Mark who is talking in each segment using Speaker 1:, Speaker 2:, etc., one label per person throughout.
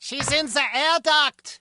Speaker 1: She's in the air duct!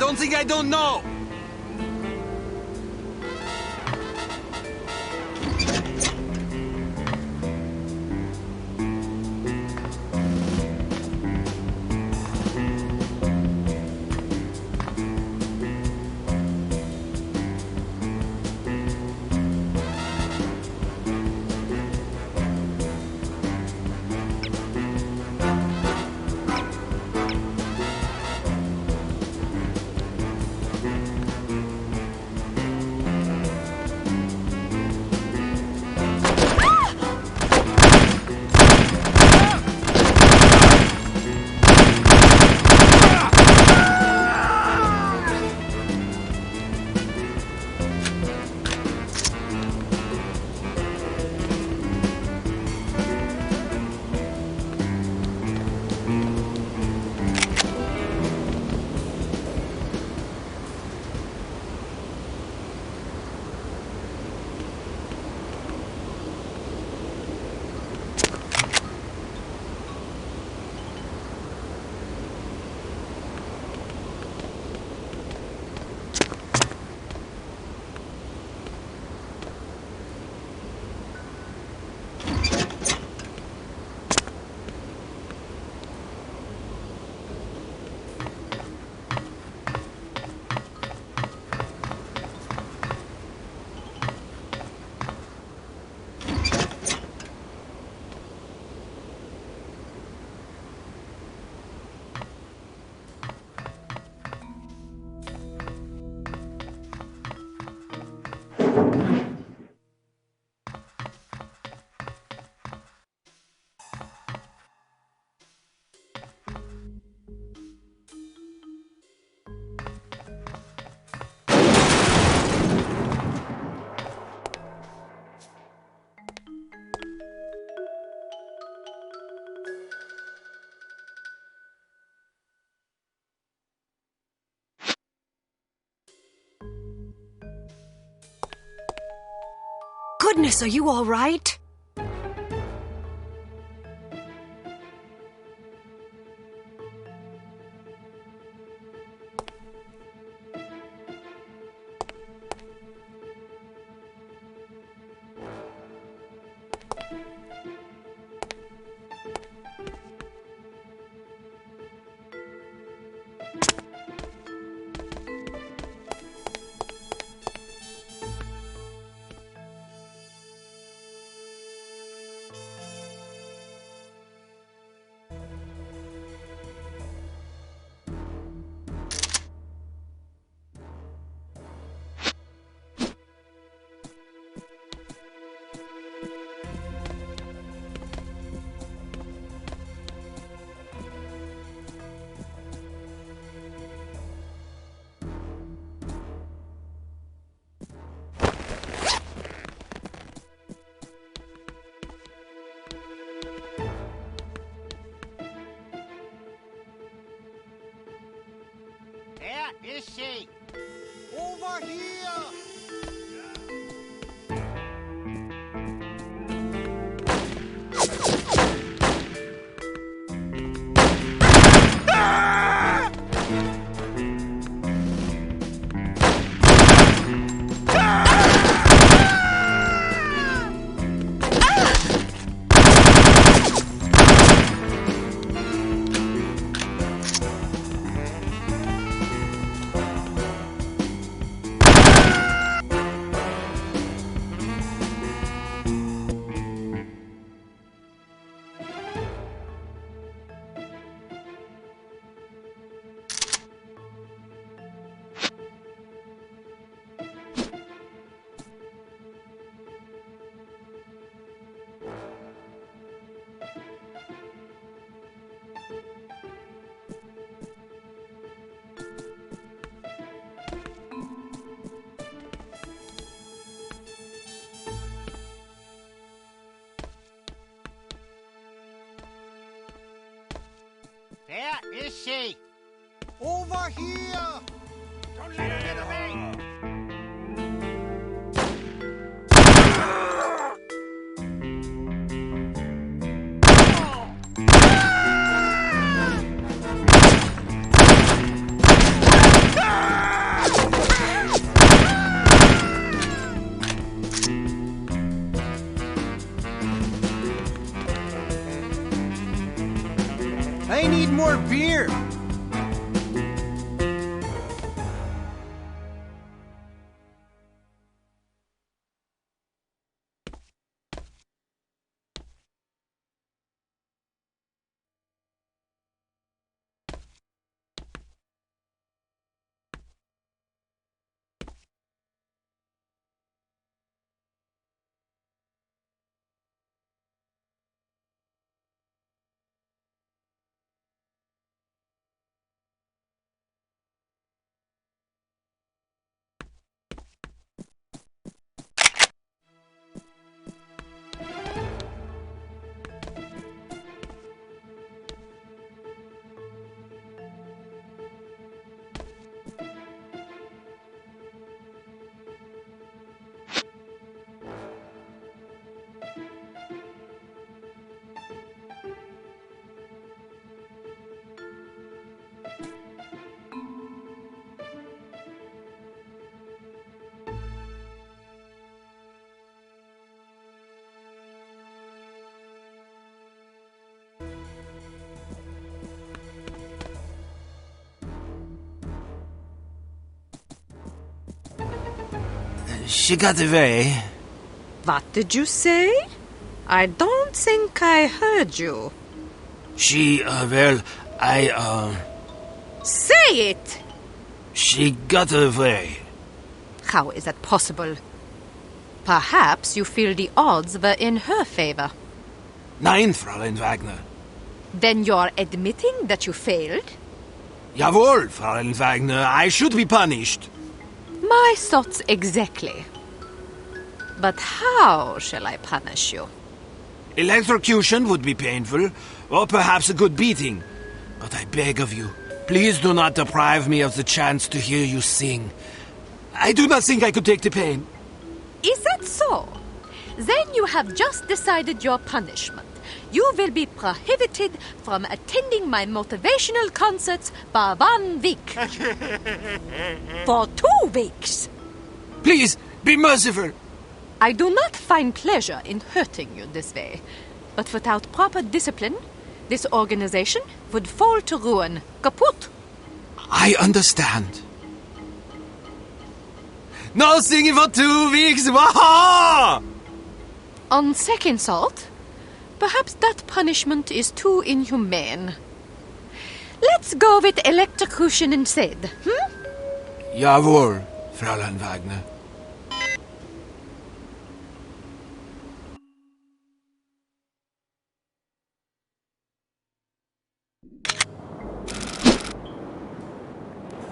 Speaker 2: Don't think I don't know!
Speaker 3: Goodness, are you all right?
Speaker 1: Where is she? Over here! Where is she? Over here! Don't let her get away! Ah! I need more beer.
Speaker 2: She got away.
Speaker 3: What did you say? I don't think I heard you.
Speaker 2: She,
Speaker 3: Say it!
Speaker 2: She got away.
Speaker 3: How is that possible? Perhaps you feel the odds were in her favor.
Speaker 2: Nein, Fräulein Wagner.
Speaker 3: Then you're admitting that you failed?
Speaker 2: Jawohl, Fräulein Wagner. I should be punished.
Speaker 3: My thoughts exactly. But how shall I punish you?
Speaker 2: Electrocution would be painful, or perhaps a good beating. But I beg of you, please do not deprive me of the chance to hear you sing. I do not think I could take the pain.
Speaker 3: Is that so? Then you have just decided your punishment. You will be prohibited from attending my motivational concerts for 1 week. For 2 weeks.
Speaker 2: Please, be merciful.
Speaker 3: I do not find pleasure in hurting you this way. But without proper discipline, this organization would fall to ruin. Kaput!
Speaker 2: I understand. No singing for 2 weeks! Waha!
Speaker 3: On second thought, perhaps that punishment is too inhumane. Let's go with electrocution instead,
Speaker 2: Jawohl, Fräulein Wagner.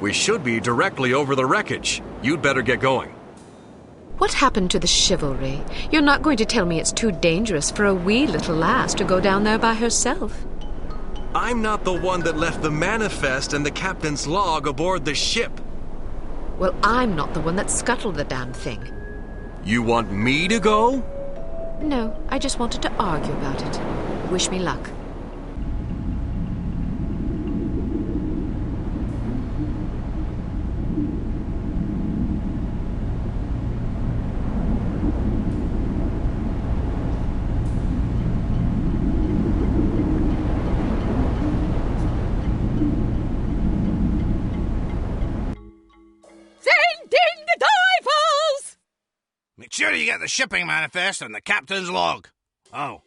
Speaker 4: We should be directly over the wreckage. You'd better get going.
Speaker 3: What happened to the chivalry? You're not going to tell me it's too dangerous for a wee little lass to go down there by herself.
Speaker 4: I'm not the one that left the manifest and the captain's log aboard the ship.
Speaker 3: Well, I'm not the one that scuttled the damn thing.
Speaker 4: You want me to go?
Speaker 3: No, I just wanted to argue about it. Wish me luck.
Speaker 1: Make sure you get the shipping manifest and the captain's log. Oh,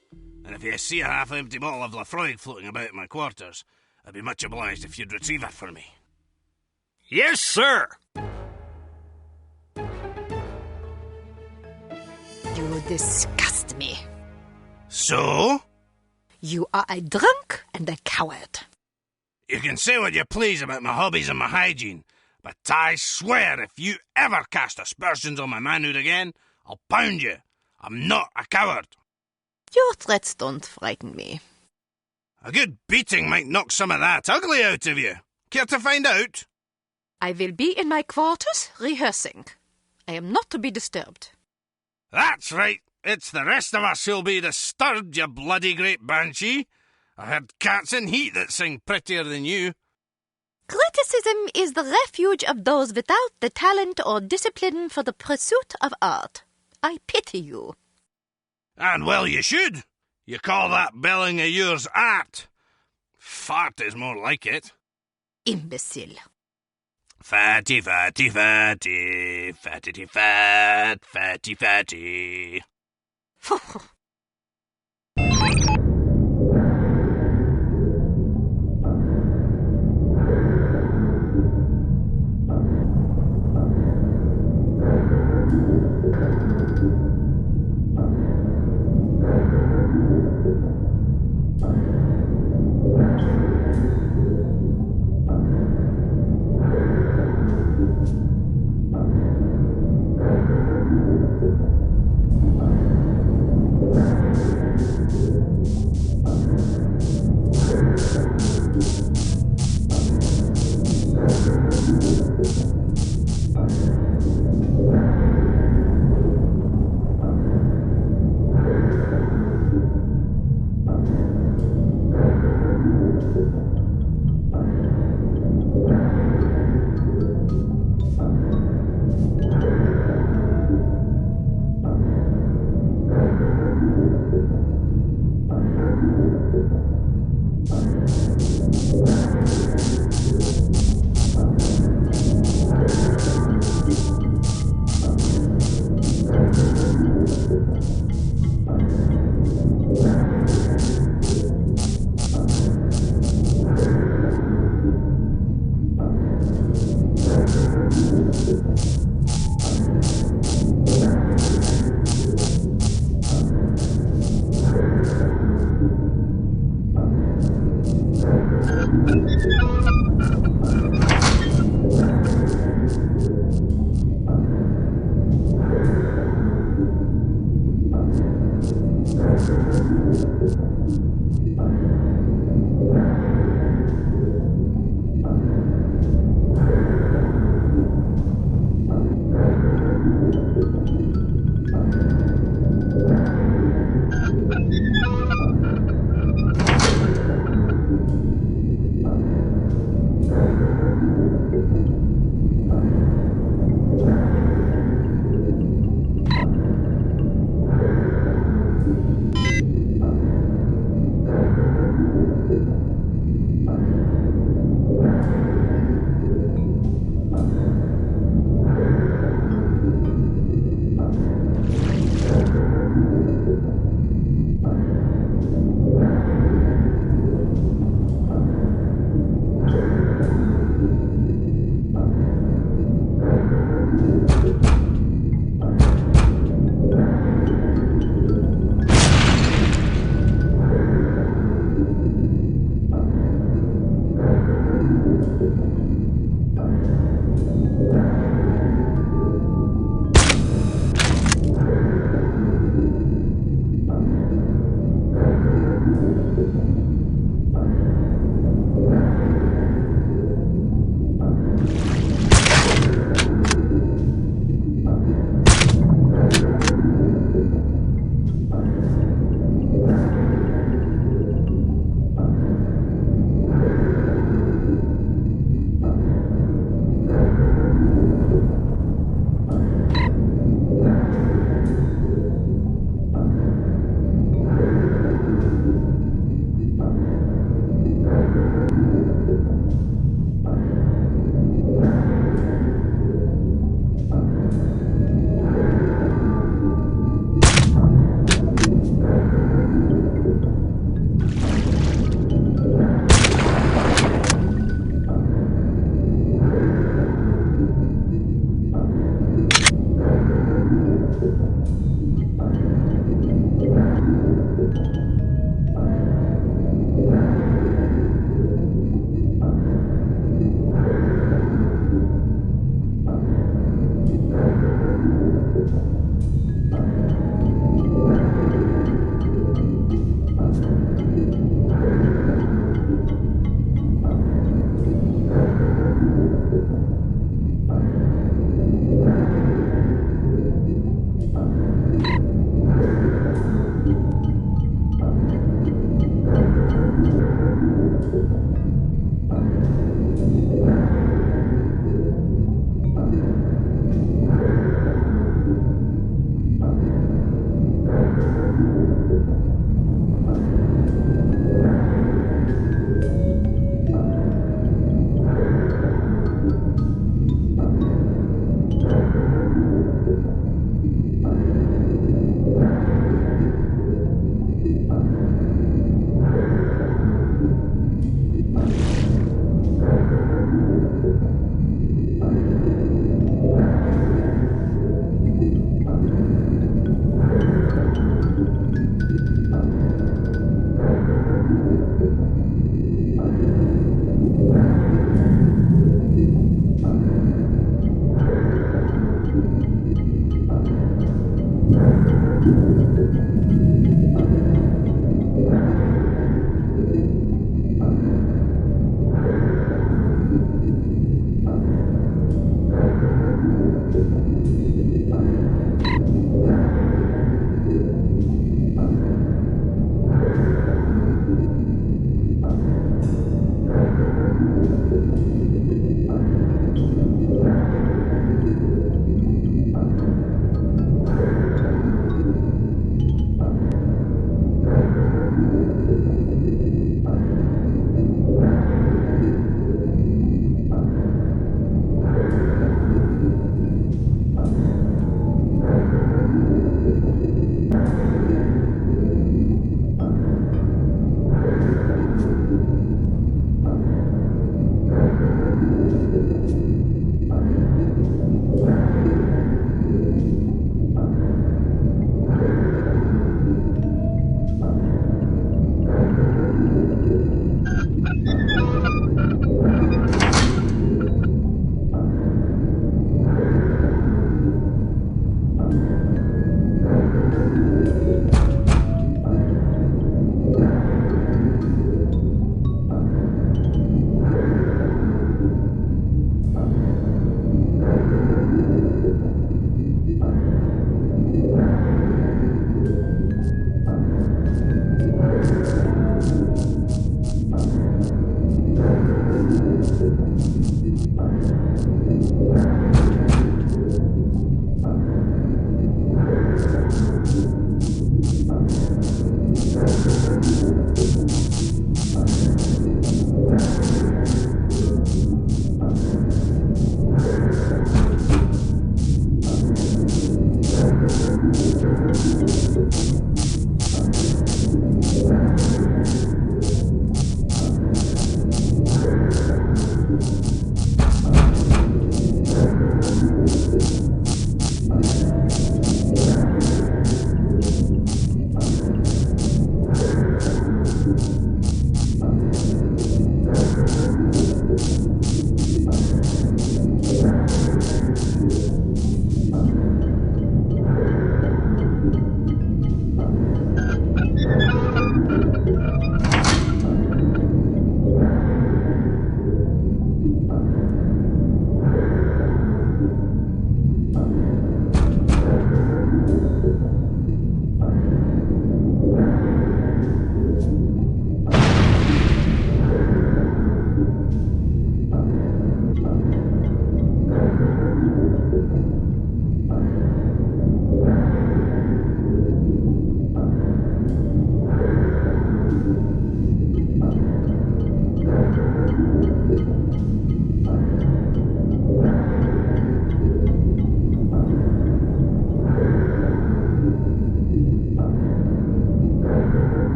Speaker 1: and if you see a half-empty bottle of Lafroig floating about in my quarters, I'd be much obliged if you'd retrieve it for me.
Speaker 4: Yes, sir.
Speaker 3: You disgust me.
Speaker 1: So?
Speaker 3: You are a drunk and a coward.
Speaker 1: You can say what you please about my hobbies and my hygiene, but I swear if you ever cast aspersions on my manhood again, I'll pound you. I'm not a coward.
Speaker 3: Your threats don't frighten me.
Speaker 1: A good beating might knock some of that ugly out of you. Care to find out?
Speaker 3: I will be in my quarters rehearsing. I am not to be disturbed.
Speaker 1: That's right. It's the rest of us who'll be disturbed, you bloody great banshee. I heard cats in heat that sing prettier than you.
Speaker 3: Criticism is the refuge of those without the talent or discipline for the pursuit of art. I pity you.
Speaker 1: And well you should. You call that belling of yours art. Fart is more like it.
Speaker 3: Imbecile.
Speaker 1: Fatty, fatty, fatty. Fatty, fat. Fatty, fatty.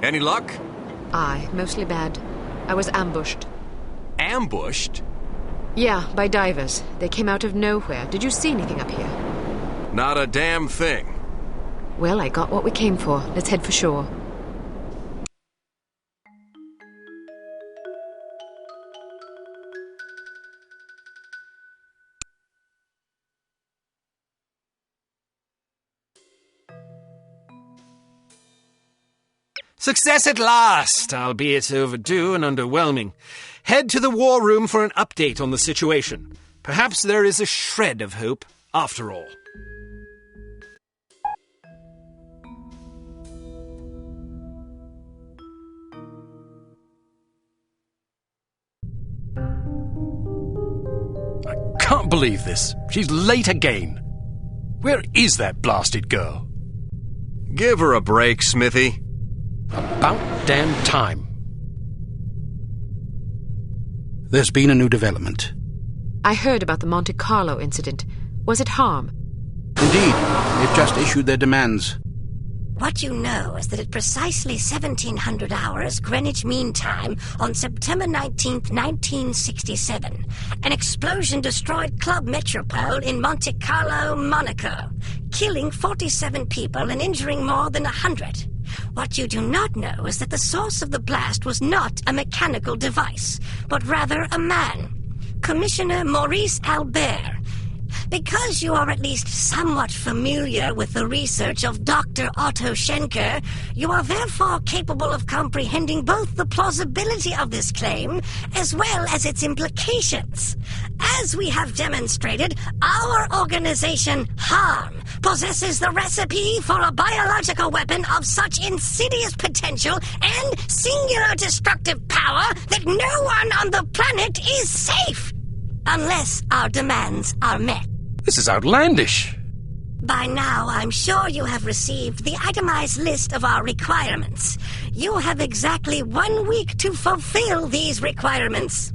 Speaker 4: Any luck?
Speaker 5: Aye, mostly bad. I was ambushed.
Speaker 4: Ambushed?
Speaker 5: Yeah, by divers. They came out of nowhere. Did you see anything up here?
Speaker 4: Not a damn thing.
Speaker 5: Well, I got what we came for. Let's head for shore.
Speaker 2: Success at last, albeit overdue and underwhelming. Head to the war room for an update on the situation. Perhaps there is a shred of hope after all.
Speaker 6: I can't believe this. She's late again. Where is that blasted girl?
Speaker 4: Give her a break, Smithy.
Speaker 6: About damn time. There's been a new development.
Speaker 5: I heard about the Monte Carlo incident. Was it harm?
Speaker 6: Indeed, they've just issued their demands.
Speaker 7: What you know is that at precisely 1700 hours Greenwich Mean Time on September 19th, 1967, an explosion destroyed Club Metropole in Monte Carlo, Monaco, killing 47 people and injuring more than 100. What you do not know is that the source of the blast was not a mechanical device, but rather a man, Commissioner Maurice Albert. Because you are at least somewhat familiar with the research of Dr. Otto Schenker, you are therefore capable of comprehending both the plausibility of this claim as well as its implications. As we have demonstrated, our organization, HARM, possesses the recipe for a biological weapon of such insidious potential and singular destructive power that no one on the planet is safe, unless our demands are met.
Speaker 6: This is outlandish.
Speaker 7: By now, I'm sure you have received the itemized list of our requirements. You have exactly 1 week to fulfill these requirements.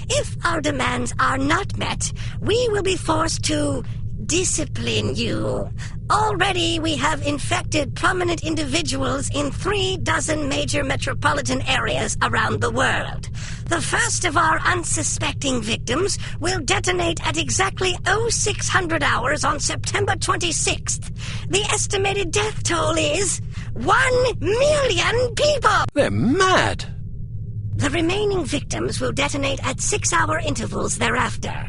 Speaker 7: If our demands are not met, we will be forced to discipline you. Already, we have infected prominent individuals in 36 major metropolitan areas around the world. The first of our unsuspecting victims will detonate at exactly 0600 hours on September 26th. The estimated death toll is 1 million people!
Speaker 6: They're mad.
Speaker 7: The remaining victims will detonate at 6-hour intervals thereafter.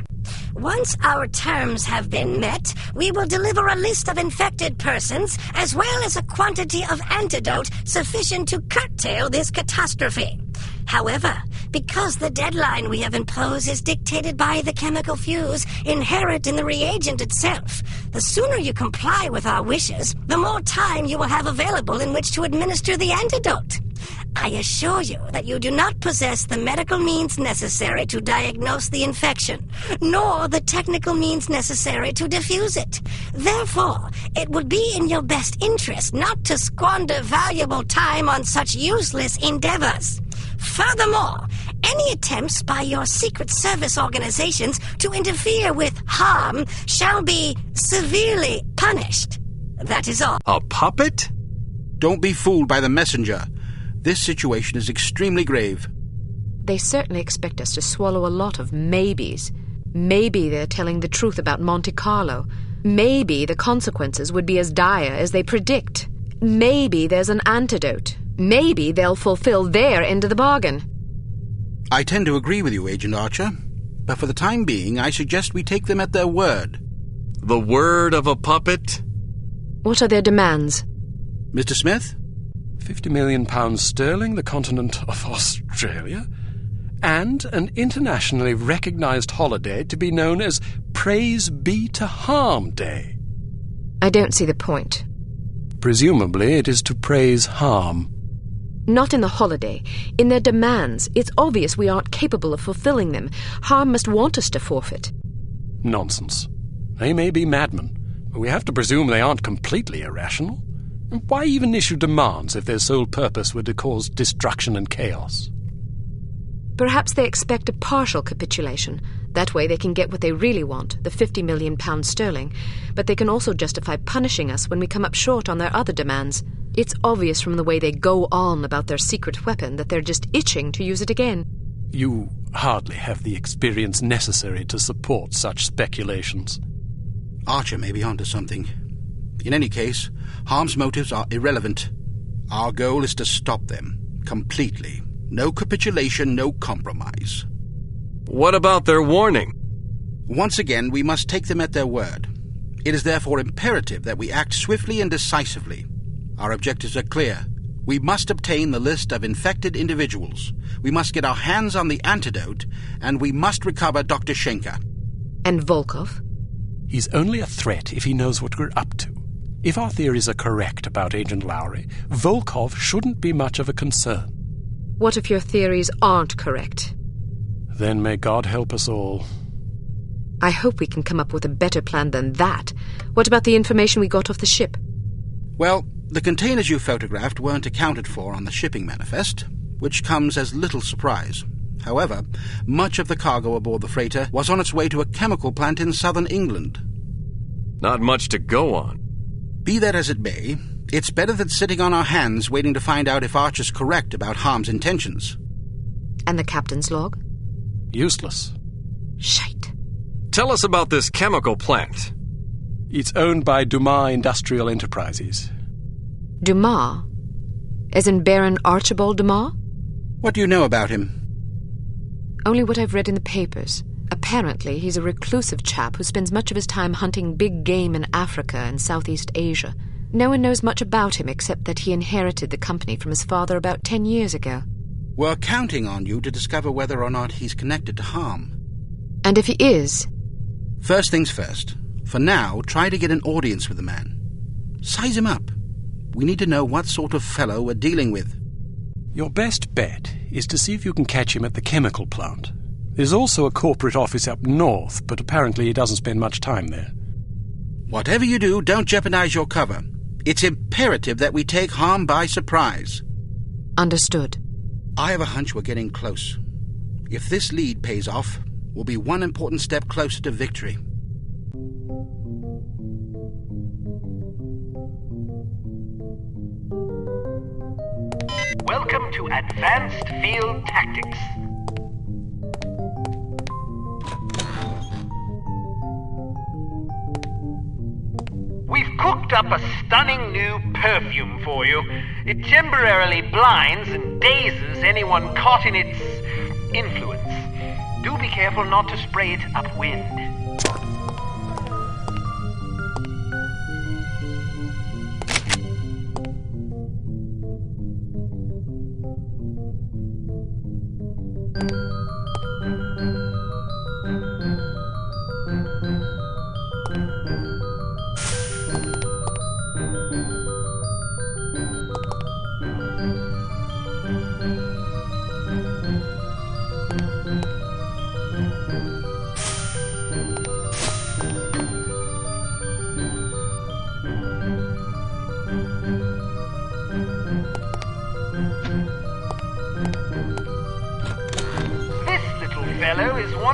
Speaker 7: Once our terms have been met, we will deliver a list of infected persons as well as a quantity of antidote sufficient to curtail this catastrophe. However, because the deadline we have imposed is dictated by the chemical fuse inherent in the reagent itself, the sooner you comply with our wishes, the more time you will have available in which to administer the antidote. I assure you that you do not possess the medical means necessary to diagnose the infection, nor the technical means necessary to defuse it. Therefore, it would be in your best interest not to squander valuable time on such useless endeavors. Furthermore, any attempts by your Secret Service organizations to interfere with harm shall be severely punished. That is all.
Speaker 4: A puppet?
Speaker 1: Don't be fooled by the messenger. This situation is extremely grave.
Speaker 5: They certainly expect us to swallow a lot of maybes. Maybe they're telling the truth about Monte Carlo. Maybe the consequences would be as dire as they predict. Maybe there's an antidote. Maybe they'll fulfill their end of the bargain.
Speaker 1: I tend to agree with you, Agent Archer. But for the time being, I suggest we take them at their word.
Speaker 4: The word of a puppet?
Speaker 5: What are their demands?
Speaker 1: Mr. Smith?
Speaker 6: £50 million sterling, the continent of Australia, and an internationally recognized holiday to be known as Praise Be to Harm Day.
Speaker 5: I don't see the point.
Speaker 6: Presumably it is to praise harm.
Speaker 5: Not in the holiday. In their demands. It's obvious we aren't capable of fulfilling them. Harm must want us to forfeit.
Speaker 6: Nonsense. They may be madmen, but we have to presume they aren't completely irrational. And why even issue demands if their sole purpose were to cause destruction and chaos?
Speaker 5: Perhaps they expect a partial capitulation. That way they can get what they really want, the £50 million sterling. But they can also justify punishing us when we come up short on their other demands. It's obvious from the way they go on about their secret weapon that they're just itching to use it again.
Speaker 6: You hardly have the experience necessary to support such speculations.
Speaker 1: Archer may be onto something. In any case, Harm's motives are irrelevant. Our goal is to stop them, completely. No capitulation, no compromise.
Speaker 4: What about their warning?
Speaker 1: Once again, we must take them at their word. It is therefore imperative that we act swiftly and decisively. Our objectives are clear. We must obtain the list of infected individuals. We must get our hands on the antidote, and we must recover Dr. Schenker.
Speaker 5: And Volkov?
Speaker 6: He's only a threat if he knows what we're up to. If our theories are correct about Agent Lowry, Volkov shouldn't be much of a concern.
Speaker 5: What if your theories aren't correct?
Speaker 6: Then may God help us all.
Speaker 5: I hope we can come up with a better plan than that. What about the information we got off the ship?
Speaker 1: Well, the containers you photographed weren't accounted for on the shipping manifest, which comes as little surprise. However, much of the cargo aboard the freighter was on its way to a chemical plant in southern England.
Speaker 4: Not much to go on.
Speaker 1: Be that as it may, it's better than sitting on our hands waiting to find out if Archer's correct about Harm's intentions.
Speaker 5: And the captain's log?
Speaker 6: Useless.
Speaker 5: Shite.
Speaker 4: Tell us about this chemical plant.
Speaker 6: It's owned by Dumas Industrial Enterprises.
Speaker 5: Dumas? As in Baron Archibald Dumas?
Speaker 1: What do you know about him?
Speaker 5: Only what I've read in the papers. Apparently, he's a reclusive chap who spends much of his time hunting big game in Africa and Southeast Asia. No one knows much about him except that he inherited the company from his father about 10 years ago.
Speaker 1: We're counting on you to discover whether or not he's connected to Harm.
Speaker 5: And if he is?
Speaker 1: First things first. For now, try to get an audience with the man. Size him up. We need to know what sort of fellow we're dealing with.
Speaker 6: Your best bet is to see if you can catch him at the chemical plant. There's also a corporate office up north, but apparently he doesn't spend much time there.
Speaker 1: Whatever you do, don't jeopardize your cover. It's imperative that we take Harm by surprise.
Speaker 5: Understood.
Speaker 1: I have a hunch we're getting close. If this lead pays off, we'll be one important step closer to victory.
Speaker 8: Welcome to Advanced Field Tactics. We've cooked up a stunning new perfume for you. It temporarily blinds and dazes anyone caught in its influence. Do be careful not to spray it upwind.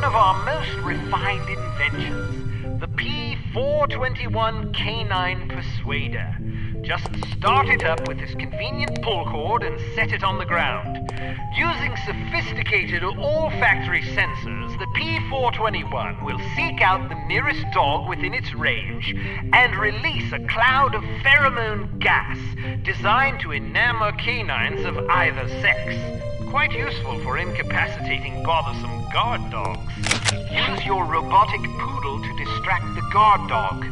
Speaker 8: of our most refined inventions, the P421 Canine Persuader. Just start it up with this convenient pull cord and set it on the ground. Using sophisticated olfactory sensors, the P421 will seek out the nearest dog within its range and release a cloud of pheromone gas designed to enamor canines of either sex. Quite useful for incapacitating bothersome guard dogs. Use your robotic poodle to distract the guard dog.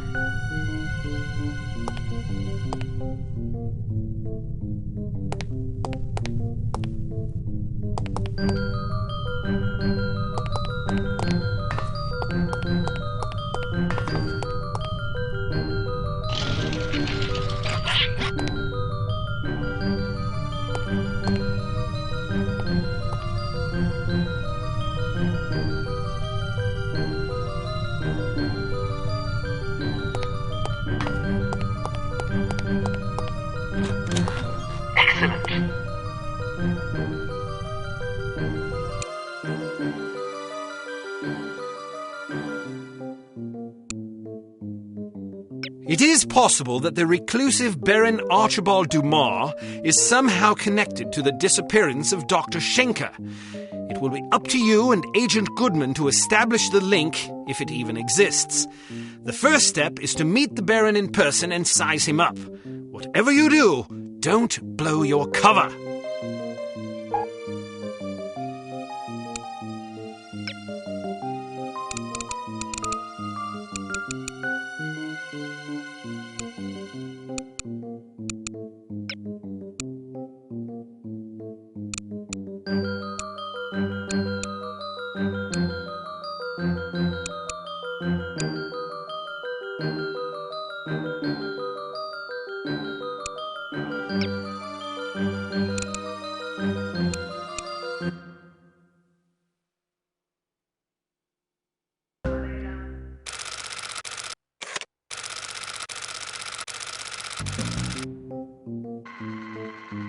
Speaker 2: It is possible that the reclusive Baron Archibald Dumas is somehow connected to the disappearance of Dr. Schenker. It will be up to you and Agent Goodman to establish the link, if it even exists. The first step is to meet the Baron in person and size him up. Whatever you do, don't blow your cover.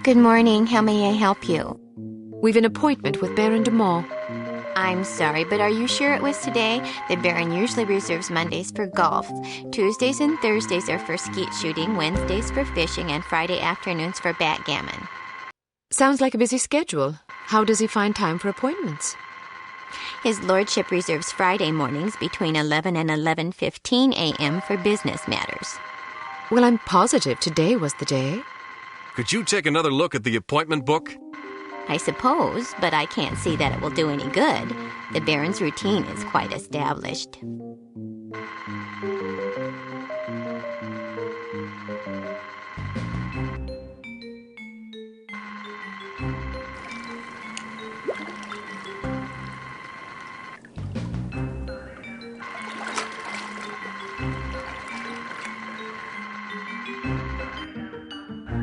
Speaker 9: Good morning. How may I help you?
Speaker 5: We've an appointment with Baron de Maull.
Speaker 9: I'm sorry, but are you sure it was today? The Baron usually reserves Mondays for golf. Tuesdays and Thursdays are for skeet shooting, Wednesdays for fishing, and Friday afternoons for backgammon.
Speaker 5: Sounds like a busy schedule. How does he find time for appointments?
Speaker 9: His lordship reserves Friday mornings between 11 and 11:15 a.m. for business matters.
Speaker 5: Well, I'm positive today was the day.
Speaker 4: Could you take another look at the appointment book?
Speaker 9: I suppose, but I can't see that it will do any good. The Baron's routine is quite established.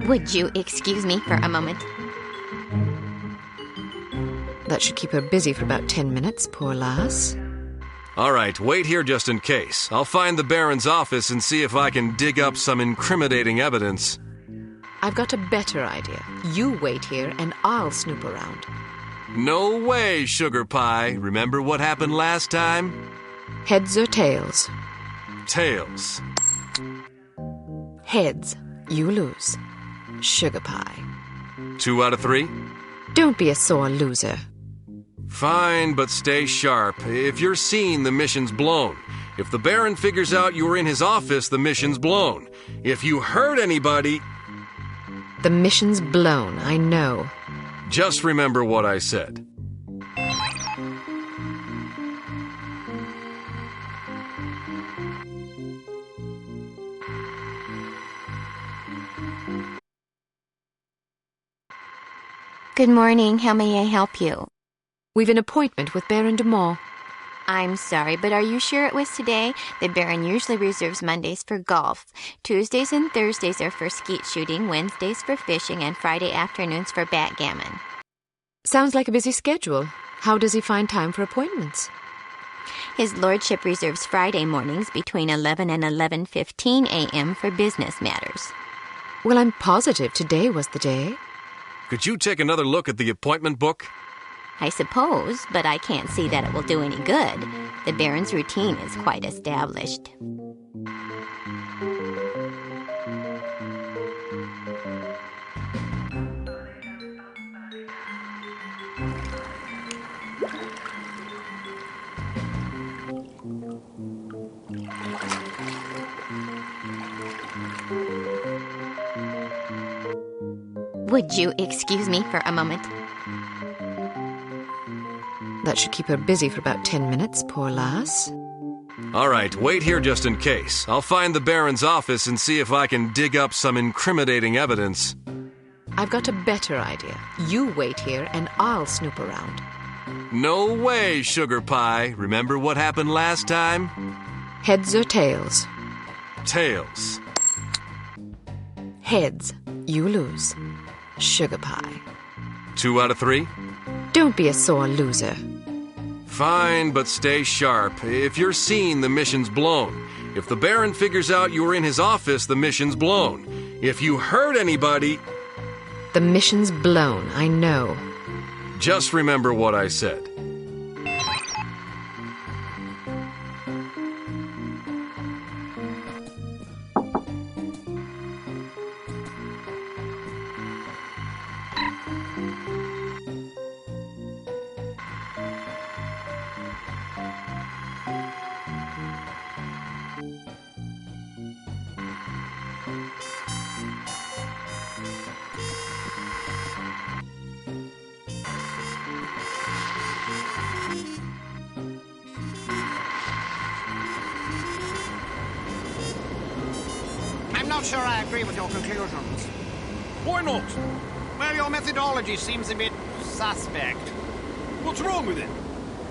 Speaker 9: Would you excuse me for a moment?
Speaker 5: That should keep her busy for about 10 minutes, poor lass.
Speaker 4: All right, wait here just in case. I'll find the Baron's office and see if I can dig up some incriminating evidence.
Speaker 5: I've got a better idea. You wait here and I'll snoop around.
Speaker 4: No way, Sugar Pie. Remember what happened last time?
Speaker 5: Heads or tails?
Speaker 4: Tails.
Speaker 5: Heads. You lose. Sugar Pie.
Speaker 4: 2 out of 3?
Speaker 5: Don't be a sore loser.
Speaker 4: Fine, but stay sharp. If you're seen, the mission's blown. If the Baron figures out you were in his office, the mission's blown. If you hurt anybody...
Speaker 5: The mission's blown, I know.
Speaker 4: Just remember what I said.
Speaker 9: Good morning. How may I help you?
Speaker 5: We've an appointment with Baron de Maull.
Speaker 9: I'm sorry, but are you sure it was today? The Baron usually reserves Mondays for golf. Tuesdays and Thursdays are for skeet shooting, Wednesdays for fishing, and Friday afternoons for backgammon.
Speaker 5: Sounds like a busy schedule. How does he find time for appointments?
Speaker 9: His lordship reserves Friday mornings between 11 and 11:15 a.m. for business matters.
Speaker 5: Well, I'm positive today was the day.
Speaker 4: Could you take another look at the appointment book?
Speaker 9: I suppose, but I can't see that it will do any good. The Baron's routine is quite established. Would you excuse me for a moment?
Speaker 5: That should keep her busy for about 10 minutes, poor lass.
Speaker 4: All right, wait here just in case. I'll find the Baron's office and see if I can dig up some incriminating evidence.
Speaker 5: I've got a better idea. You wait here and I'll snoop around.
Speaker 4: No way, Sugar Pie. Remember what happened last time?
Speaker 5: Heads or tails?
Speaker 4: Tails.
Speaker 5: Heads. You lose. Sugar pie.
Speaker 4: 2 out of 3?
Speaker 5: Don't be a sore loser.
Speaker 4: Fine, but stay sharp. If you're seen, the mission's blown. If the Baron figures out you were in his office, the mission's blown. If you hurt anybody...
Speaker 5: The mission's blown, I know.
Speaker 4: Just remember what I said.
Speaker 10: I'm not sure I agree with your conclusions.
Speaker 2: Why not?
Speaker 10: Well, your methodology seems a bit suspect.
Speaker 2: What's wrong with it?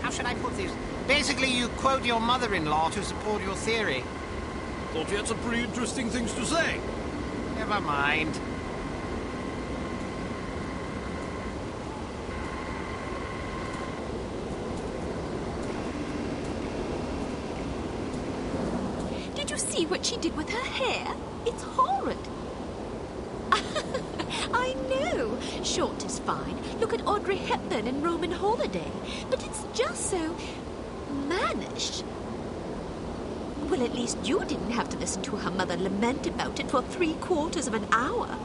Speaker 10: How should I put this? Basically, you quote your mother-in-law to support your theory.
Speaker 2: Thought you had some pretty interesting things to say.
Speaker 10: Never mind.
Speaker 3: Did you see what she did with her hair? It's horrid. I know. Short is fine. Look at Audrey Hepburn in Roman Holiday. But it's just so mannish. Well, at least you didn't have to listen to her mother lament about it for 3/4 of an hour.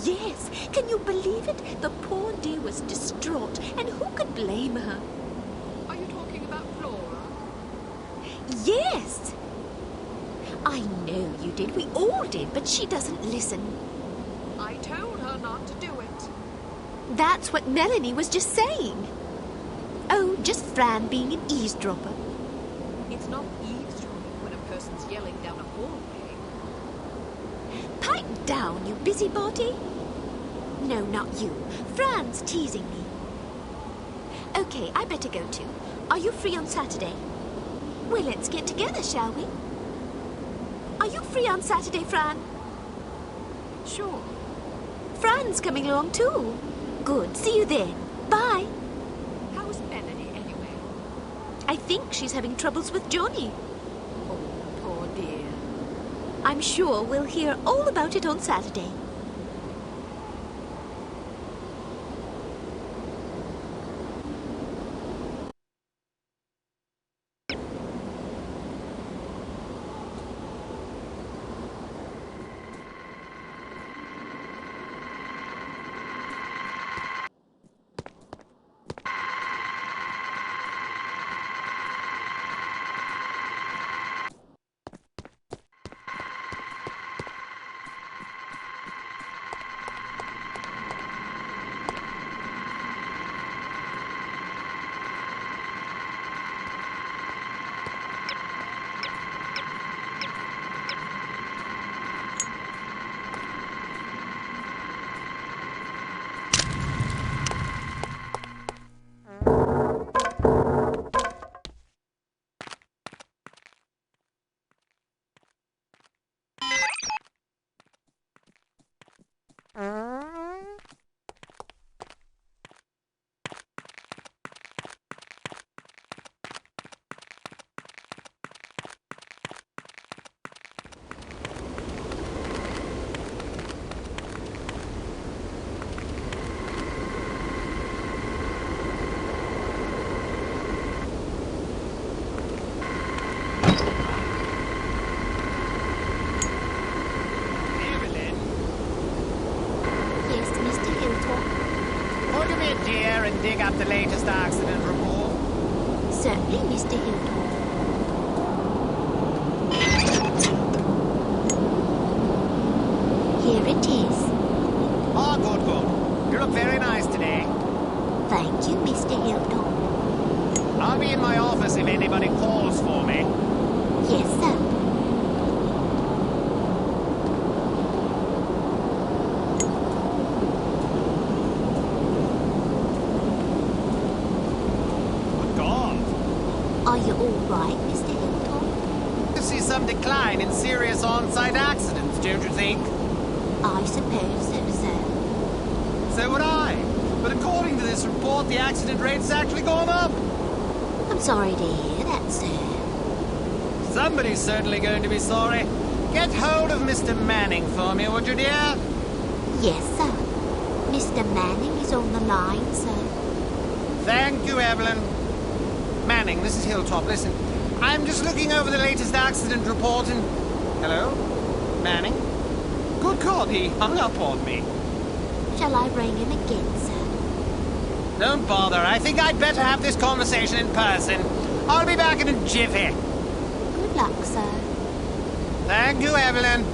Speaker 3: Yes, can you believe it? The poor dear was distraught, and who could blame her?
Speaker 5: Are you talking about Flora?
Speaker 3: Yes! I know you did. We all did, but she doesn't listen.
Speaker 5: I told her not to do it.
Speaker 3: That's what Melanie was just saying. Oh, just Fran being an eavesdropper.
Speaker 5: It's not eavesdropping when a person's yelling down a hallway.
Speaker 3: Pipe down, you busybody. No, not you. Fran's teasing me. Okay, I better go too. Are you free on Saturday? Well, let's get together, shall we? Are you free on Saturday, Fran?
Speaker 5: Sure.
Speaker 3: Fran's coming along too. Good. See you then. Bye.
Speaker 5: How's Melanie anyway?
Speaker 3: I think she's having troubles with Johnny.
Speaker 5: Oh, poor dear.
Speaker 3: I'm sure we'll hear all about it on Saturday.
Speaker 9: Certainly, Mr. Hilltop. Here it is.
Speaker 10: Oh, good, good. You look very nice today.
Speaker 9: Thank you, Mr. Hilltop.
Speaker 10: I'll be in my office if anybody calls for me.
Speaker 9: Yes, sir.
Speaker 10: Good God.
Speaker 9: Are you all right, Mr. Hilltop?
Speaker 10: You see some decline in serious on-site accidents, don't you think?
Speaker 9: I suppose so, sir.
Speaker 10: So would I. But according to this report, the accident rate's actually gone up.
Speaker 9: I'm sorry to hear that, sir.
Speaker 10: Somebody's certainly going to be sorry. Get hold of Mr. Manning for me, would you, dear?
Speaker 9: Yes, sir. Mr. Manning is on the line, sir.
Speaker 10: Thank you, Evelyn. Manning, this is Hilltop. Listen, I'm just looking over the latest accident report and... Hello? Manning? Good God, he hung up on me.
Speaker 9: Shall I ring him again, sir?
Speaker 10: Don't bother. I think I'd better have this conversation in person. I'll be back in a jiffy.
Speaker 9: Good luck, sir.
Speaker 10: Thank you, Evelyn.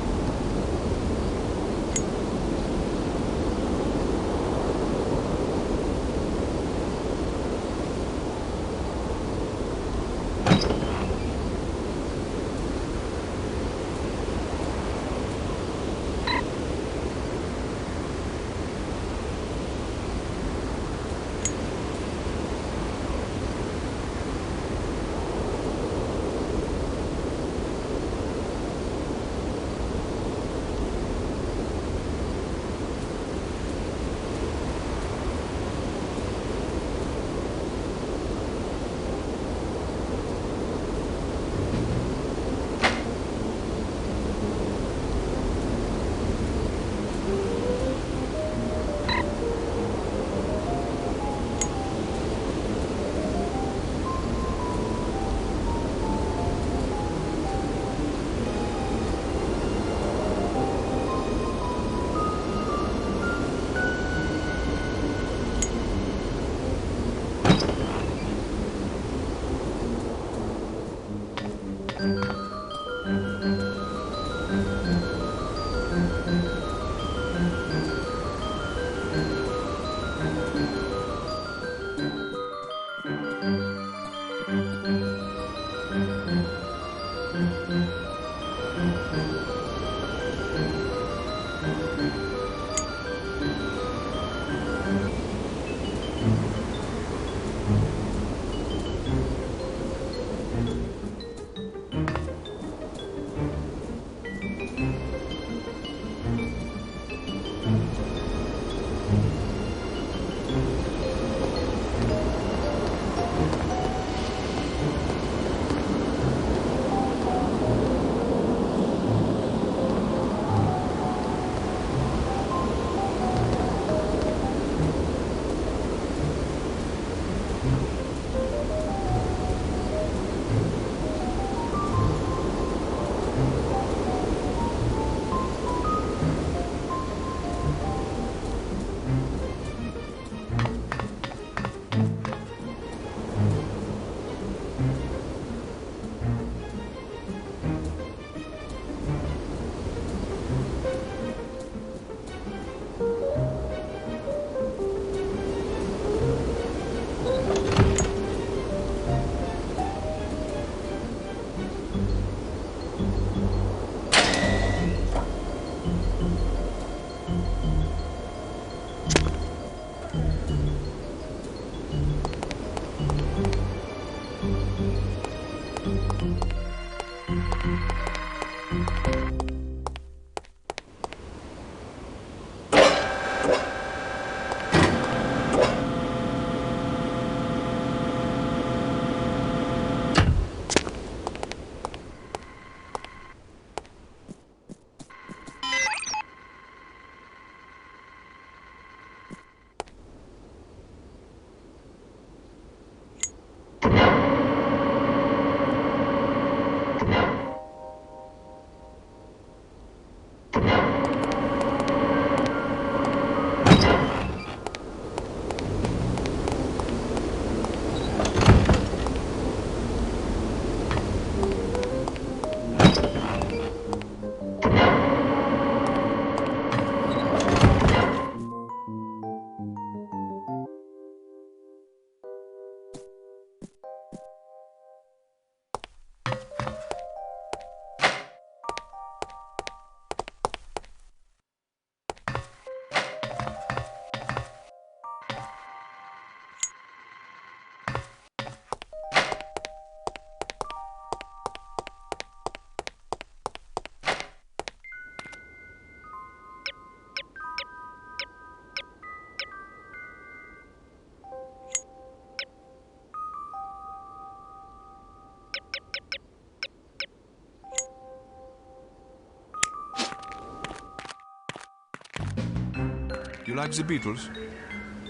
Speaker 11: You like the Beatles?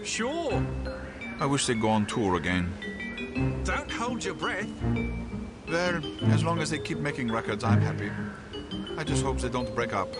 Speaker 4: Sure.
Speaker 11: I wish they'd go on tour again.
Speaker 4: Don't hold your breath.
Speaker 11: Well, as long as they keep making records, I'm happy. I just hope they don't break up.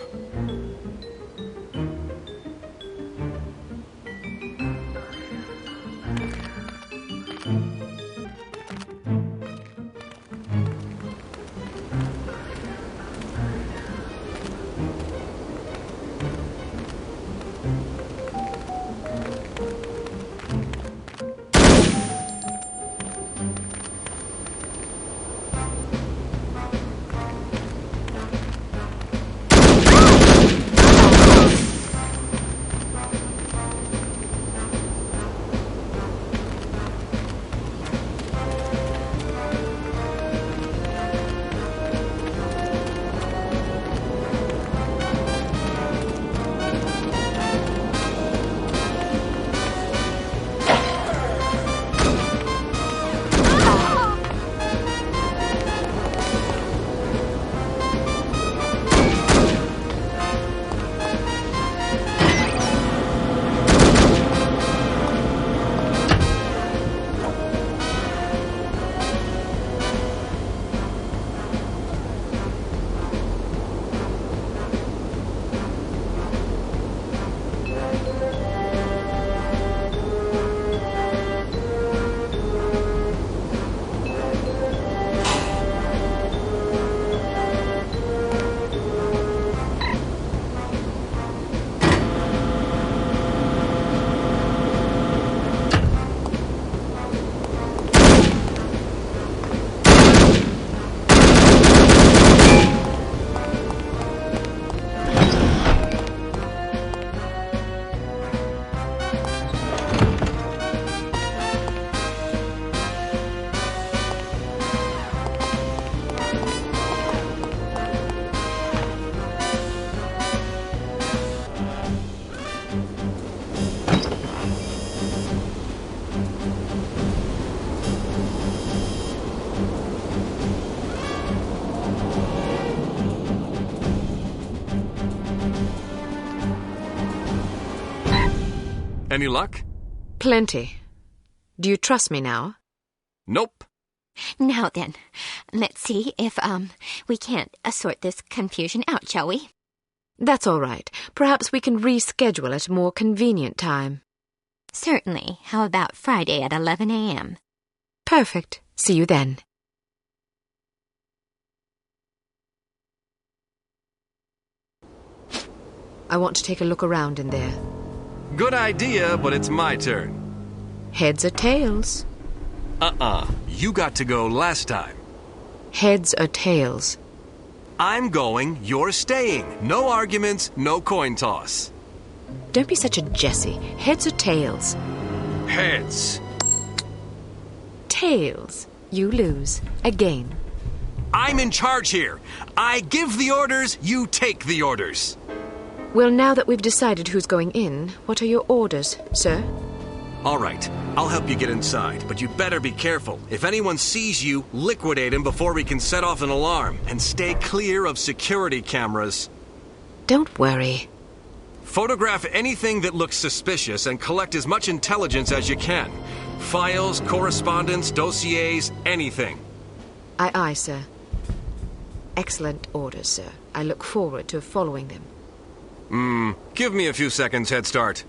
Speaker 4: Any luck?
Speaker 5: Plenty. Do you trust me now?
Speaker 4: Nope.
Speaker 9: Now then, let's see if, we can't sort this confusion out, shall we?
Speaker 5: That's all right. Perhaps we can reschedule at a more convenient time.
Speaker 9: Certainly. How about Friday at 11 a.m.?
Speaker 5: Perfect. See you then. I want to take a look around in there.
Speaker 4: Good idea, but it's my turn.
Speaker 5: Heads or tails?
Speaker 4: You got to go last time.
Speaker 5: Heads or tails?
Speaker 4: I'm going, you're staying. No arguments, no coin toss.
Speaker 5: Don't be such a Jessie. Heads or tails?
Speaker 4: Heads.
Speaker 5: Tails. You lose. Again.
Speaker 4: I'm in charge here. I give the orders, you take the orders.
Speaker 5: Well, now that we've decided who's going in, what are your orders, sir?
Speaker 4: All right, I'll help you get inside, but you better be careful. If anyone sees you, liquidate him before we can set off an alarm, and stay clear of security cameras.
Speaker 5: Don't worry.
Speaker 4: Photograph anything that looks suspicious and collect as much intelligence as you can. Files, correspondence, dossiers, anything.
Speaker 5: Aye, aye, sir. Excellent orders, sir. I look forward to following them.
Speaker 4: Give me a few seconds head start.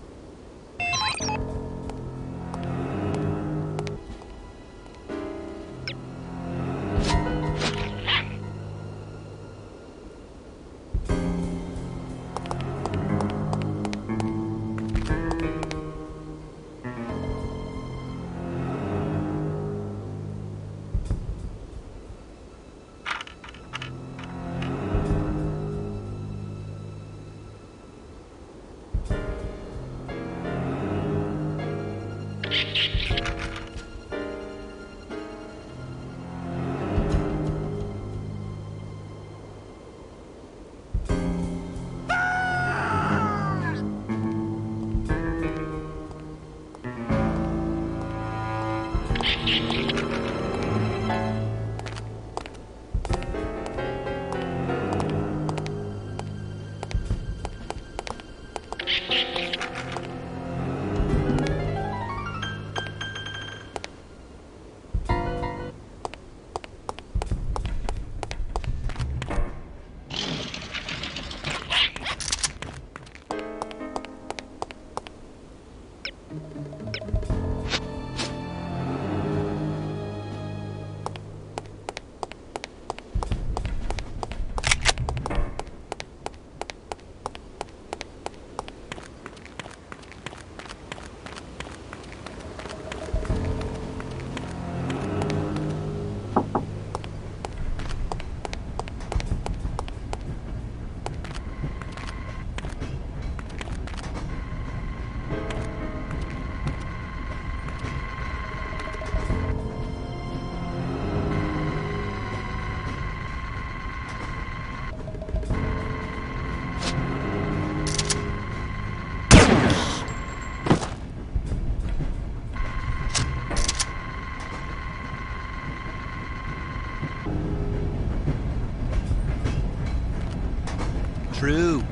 Speaker 10: true.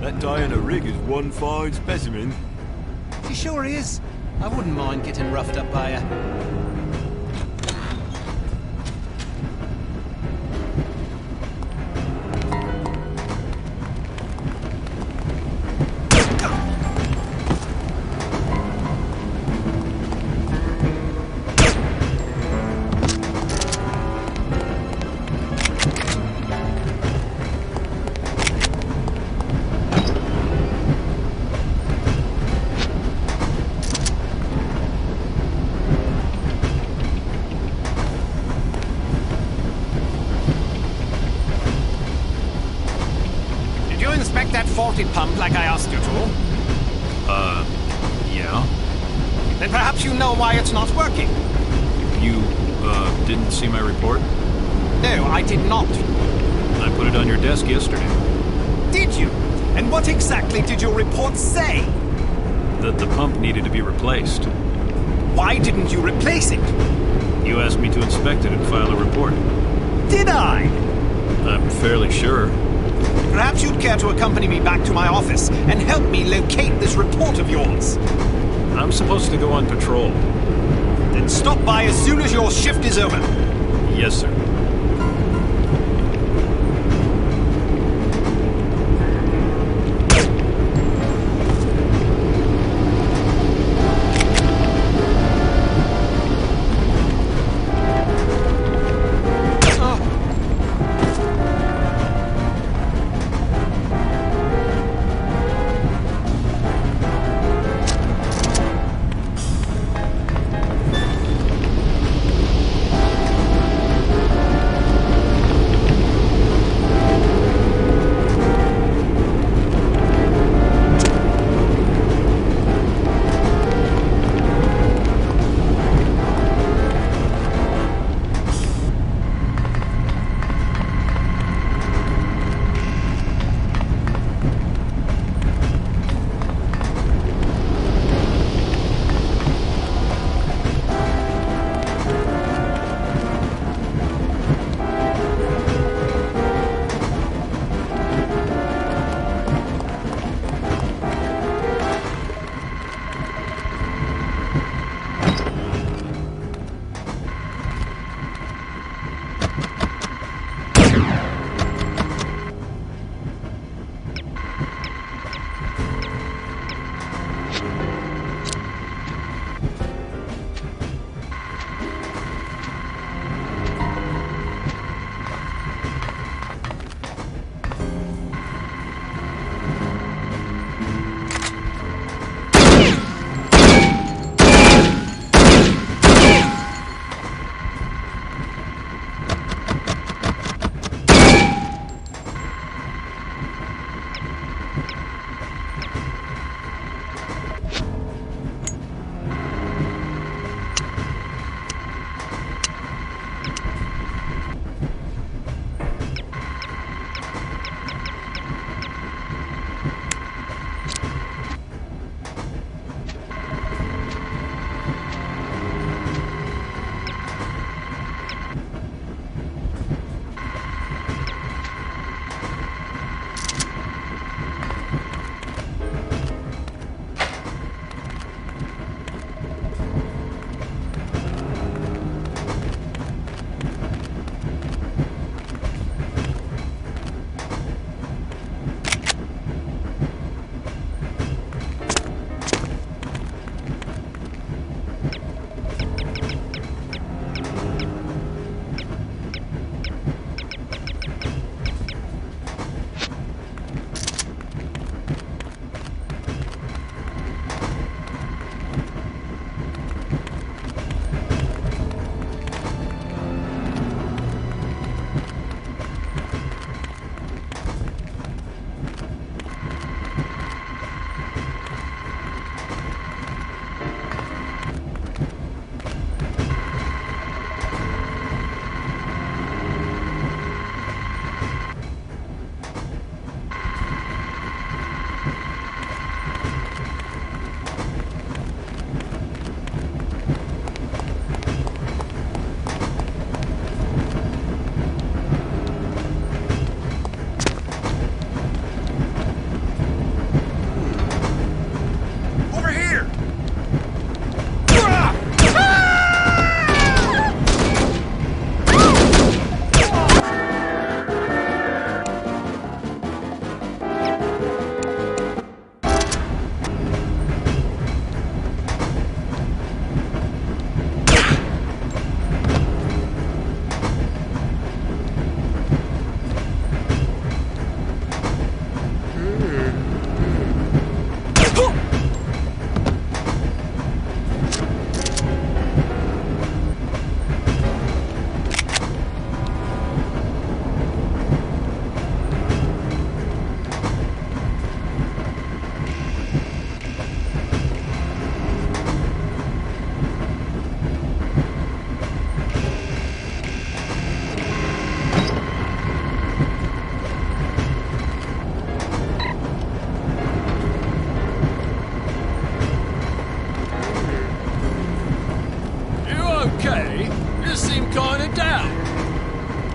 Speaker 12: That Diana rig is one fine specimen.
Speaker 10: She sure is. I wouldn't mind getting roughed up by her. That faulty pump like I asked you to?
Speaker 12: Yeah.
Speaker 10: Then perhaps you know why it's not working.
Speaker 12: You, didn't see my report?
Speaker 10: No, I did not.
Speaker 12: I put it on your desk yesterday.
Speaker 10: Did you? And what exactly did your report say?
Speaker 12: That the pump needed to be replaced.
Speaker 10: Why didn't you replace it?
Speaker 12: You asked me to inspect it and file a report.
Speaker 10: Did I?
Speaker 12: I'm fairly sure.
Speaker 10: Perhaps you'd care to accompany me back to my office and help me locate this report of yours.
Speaker 12: I'm supposed to go on patrol.
Speaker 10: Then stop by as soon as your shift is over.
Speaker 12: Yes, sir.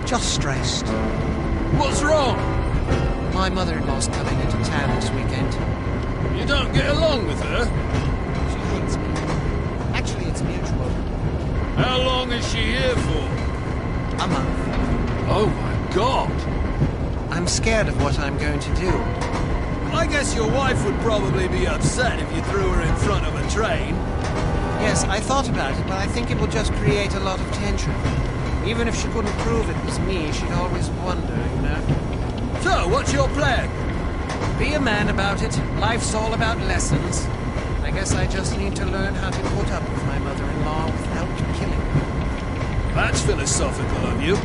Speaker 10: Just stressed.
Speaker 13: What's wrong?
Speaker 10: My mother-in-law's coming into town this weekend.
Speaker 13: You don't get along with her?
Speaker 10: She hates me. Actually, it's mutual.
Speaker 13: How long is she here for?
Speaker 10: A month.
Speaker 13: Oh my God!
Speaker 10: I'm scared of what I'm going to do.
Speaker 13: I guess your wife would probably be upset if you threw her in front of a train.
Speaker 10: Yes, I thought about it, but I think it will just create a lot of tension. Even if she couldn't prove it was me, she'd always wonder, you know.
Speaker 13: So, what's your plan?
Speaker 10: Be a man about it. Life's all about lessons. I guess I just need to learn how to put up with my mother-in-law without killing her.
Speaker 13: That's philosophical of you.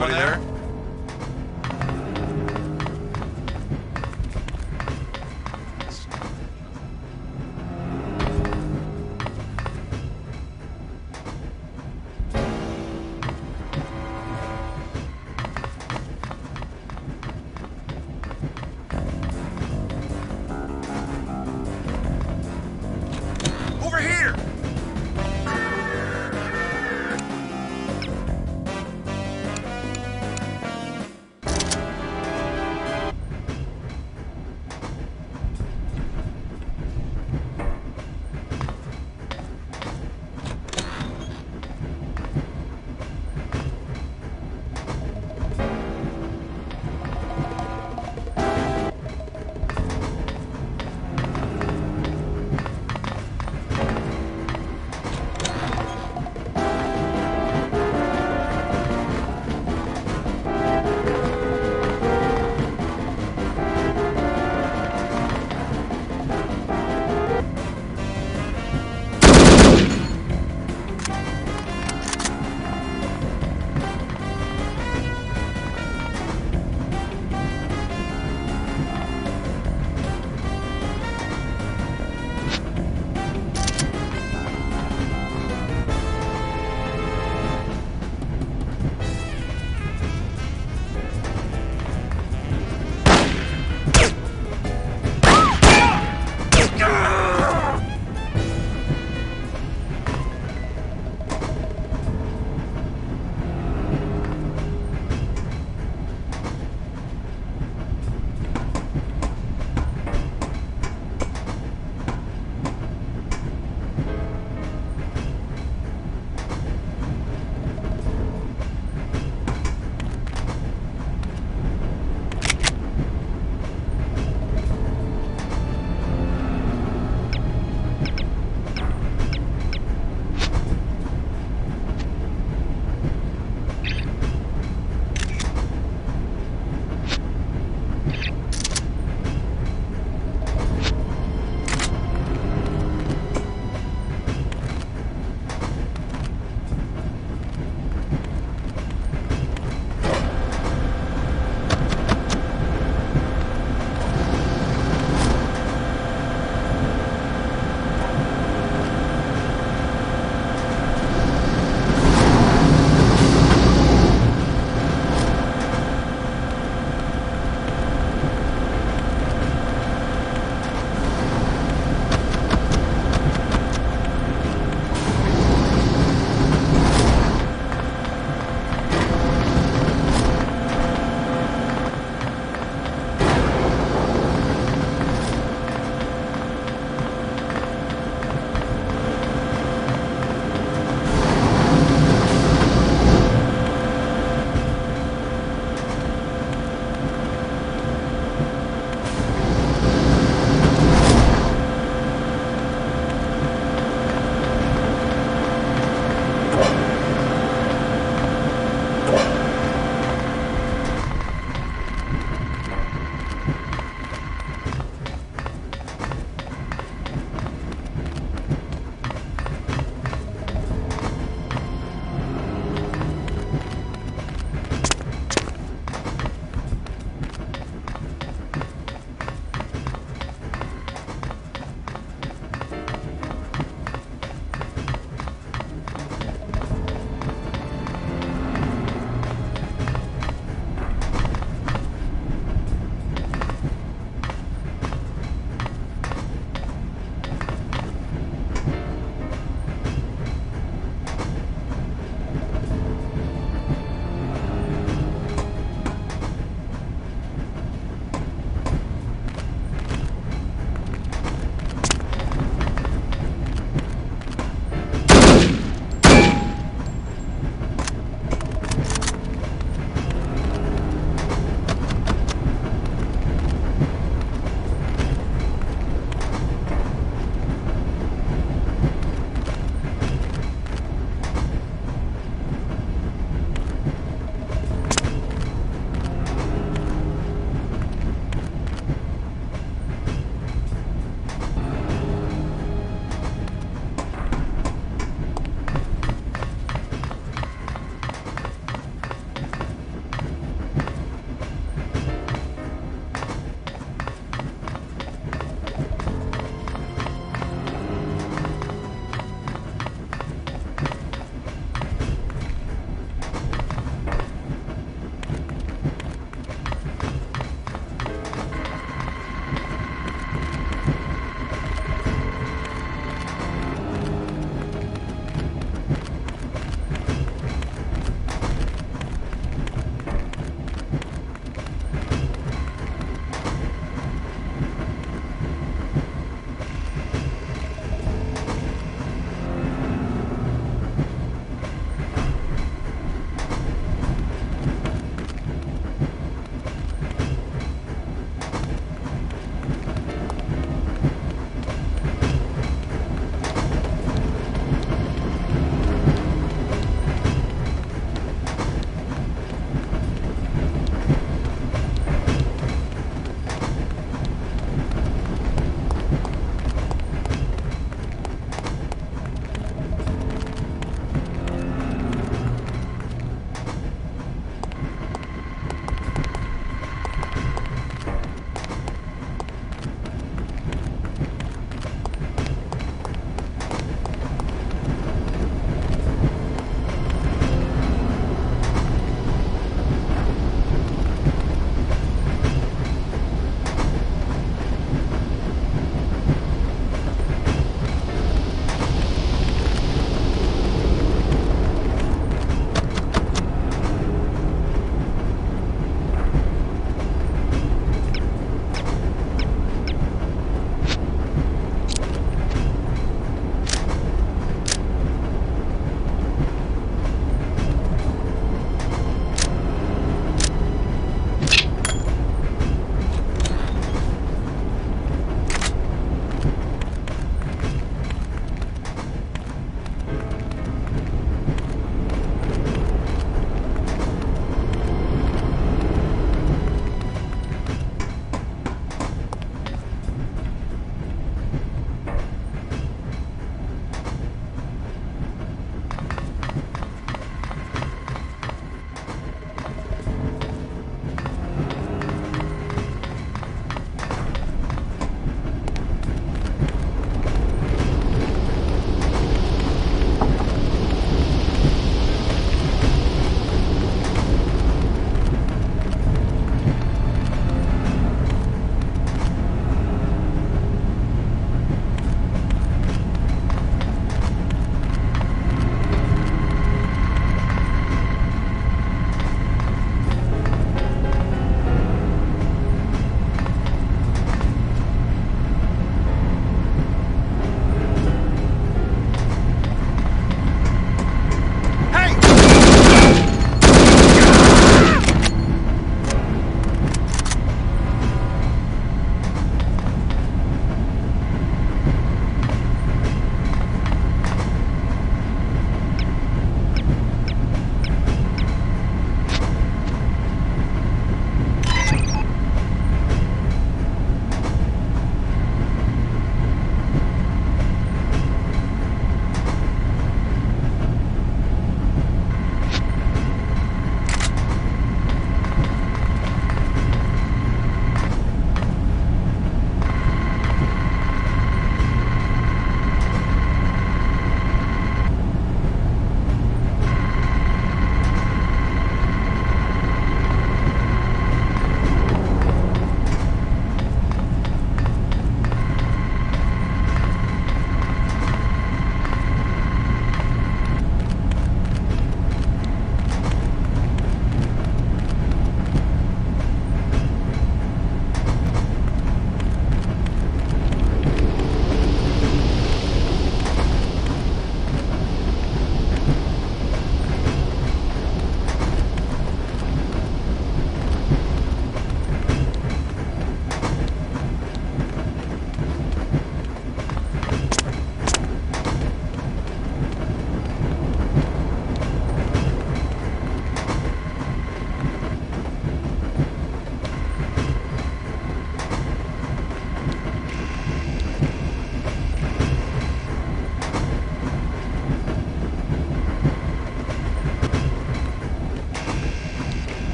Speaker 11: Anybody there? Over here!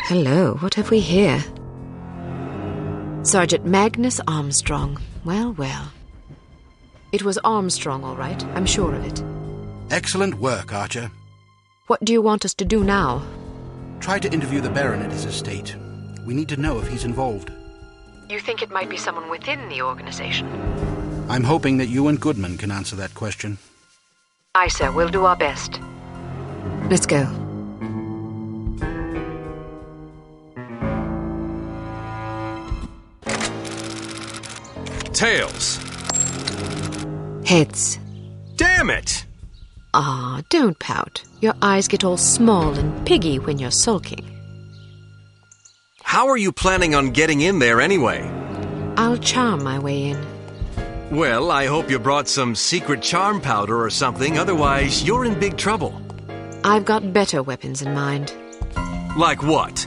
Speaker 5: Hello, what have we here? Sergeant Magnus Armstrong. Well, well. It was Armstrong, all right. I'm sure of it.
Speaker 1: Excellent work, Archer.
Speaker 5: What do you want us to do now?
Speaker 1: Try to interview the Baron at his estate. We need to know if he's involved.
Speaker 5: You think it might be someone within the organization?
Speaker 1: I'm hoping that you and Goodman can answer that question.
Speaker 5: Aye, sir. We'll do our best. Let's go.
Speaker 4: Tails.
Speaker 5: Heads.
Speaker 4: Damn it!
Speaker 5: Ah, don't pout. Your eyes get all small and piggy when you're sulking.
Speaker 4: How are you planning on getting in there anyway?
Speaker 5: I'll charm my way in.
Speaker 4: Well, I hope you brought some secret charm powder or something, otherwise you're in big trouble.
Speaker 5: I've got better weapons in mind.
Speaker 4: Like what?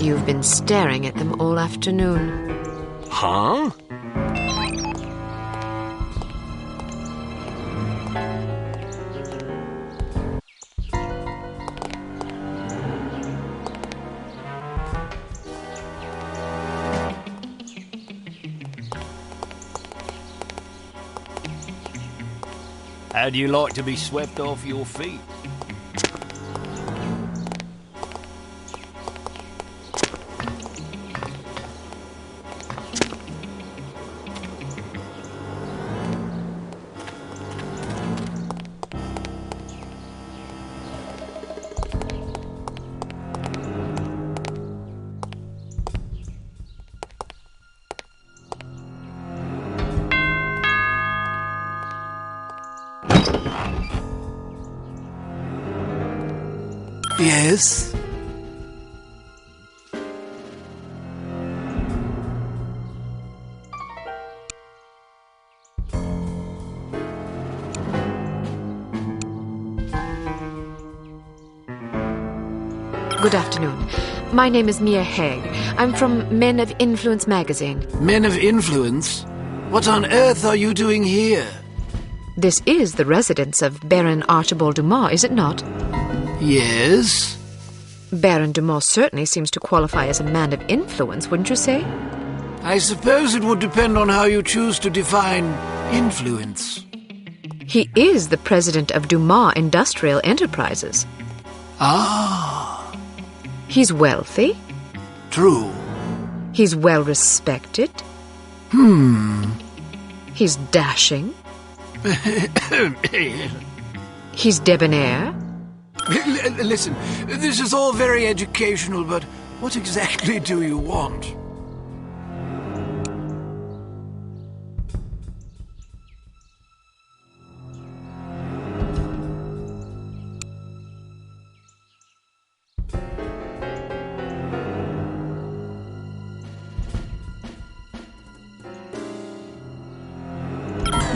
Speaker 5: You've been staring at them all afternoon.
Speaker 4: Huh?
Speaker 13: How'd you like to be swept off your feet?
Speaker 2: Yes?
Speaker 5: Good afternoon. My name is Mia Haig. I'm from Men of Influence magazine.
Speaker 2: Men of Influence? What on earth are you doing here?
Speaker 5: This is the residence of Baron Archibald Dumas, is it not?
Speaker 2: Yes?
Speaker 5: Baron Dumas certainly seems to qualify as a man of influence, wouldn't you say?
Speaker 2: I suppose it would depend on how you choose to define influence.
Speaker 5: He is the president of Dumas Industrial Enterprises.
Speaker 2: Ah.
Speaker 5: He's wealthy.
Speaker 2: True.
Speaker 5: He's well respected. He's dashing. He's debonair.
Speaker 2: Listen, this is all very educational, but what exactly do you want?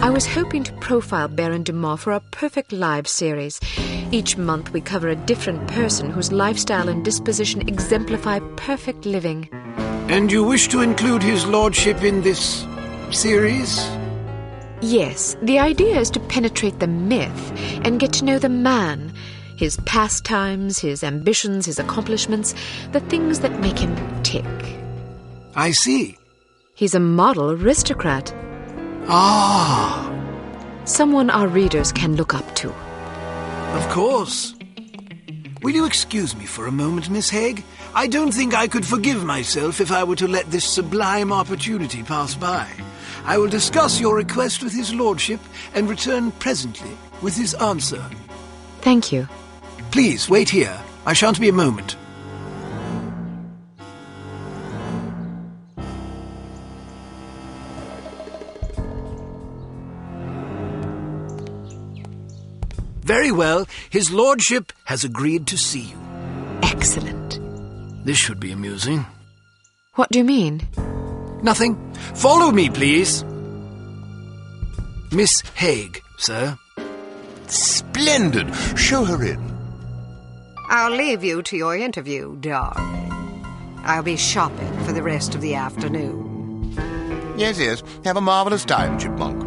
Speaker 5: I was hoping to profile Baron Dumas for our Perfect Lives series. Each month we cover a different person whose lifestyle and disposition exemplify perfect living.
Speaker 2: And you wish to include his lordship in this series?
Speaker 5: Yes, the idea is to penetrate the myth and get to know the man, his pastimes, his ambitions, his accomplishments, the things that make him tick.
Speaker 2: I see.
Speaker 5: He's a model aristocrat.
Speaker 2: Ah.
Speaker 5: Someone our readers can look up to.
Speaker 2: Of course. Will you excuse me for a moment, Miss Haig? I don't think I could forgive myself if I were to let this sublime opportunity pass by. I will discuss your request with his lordship and return presently with his answer.
Speaker 5: Thank you.
Speaker 2: Please, wait here. I shan't be a moment. Very well. His lordship has agreed to see you.
Speaker 5: Excellent.
Speaker 2: This should be amusing.
Speaker 5: What do you mean?
Speaker 2: Nothing. Follow me, please. Miss Haig, sir.
Speaker 14: Splendid. Show her in.
Speaker 15: I'll leave you to your interview, darling. I'll be shopping for the rest of the afternoon.
Speaker 14: Yes, yes. Have a marvelous time, Chipmunk.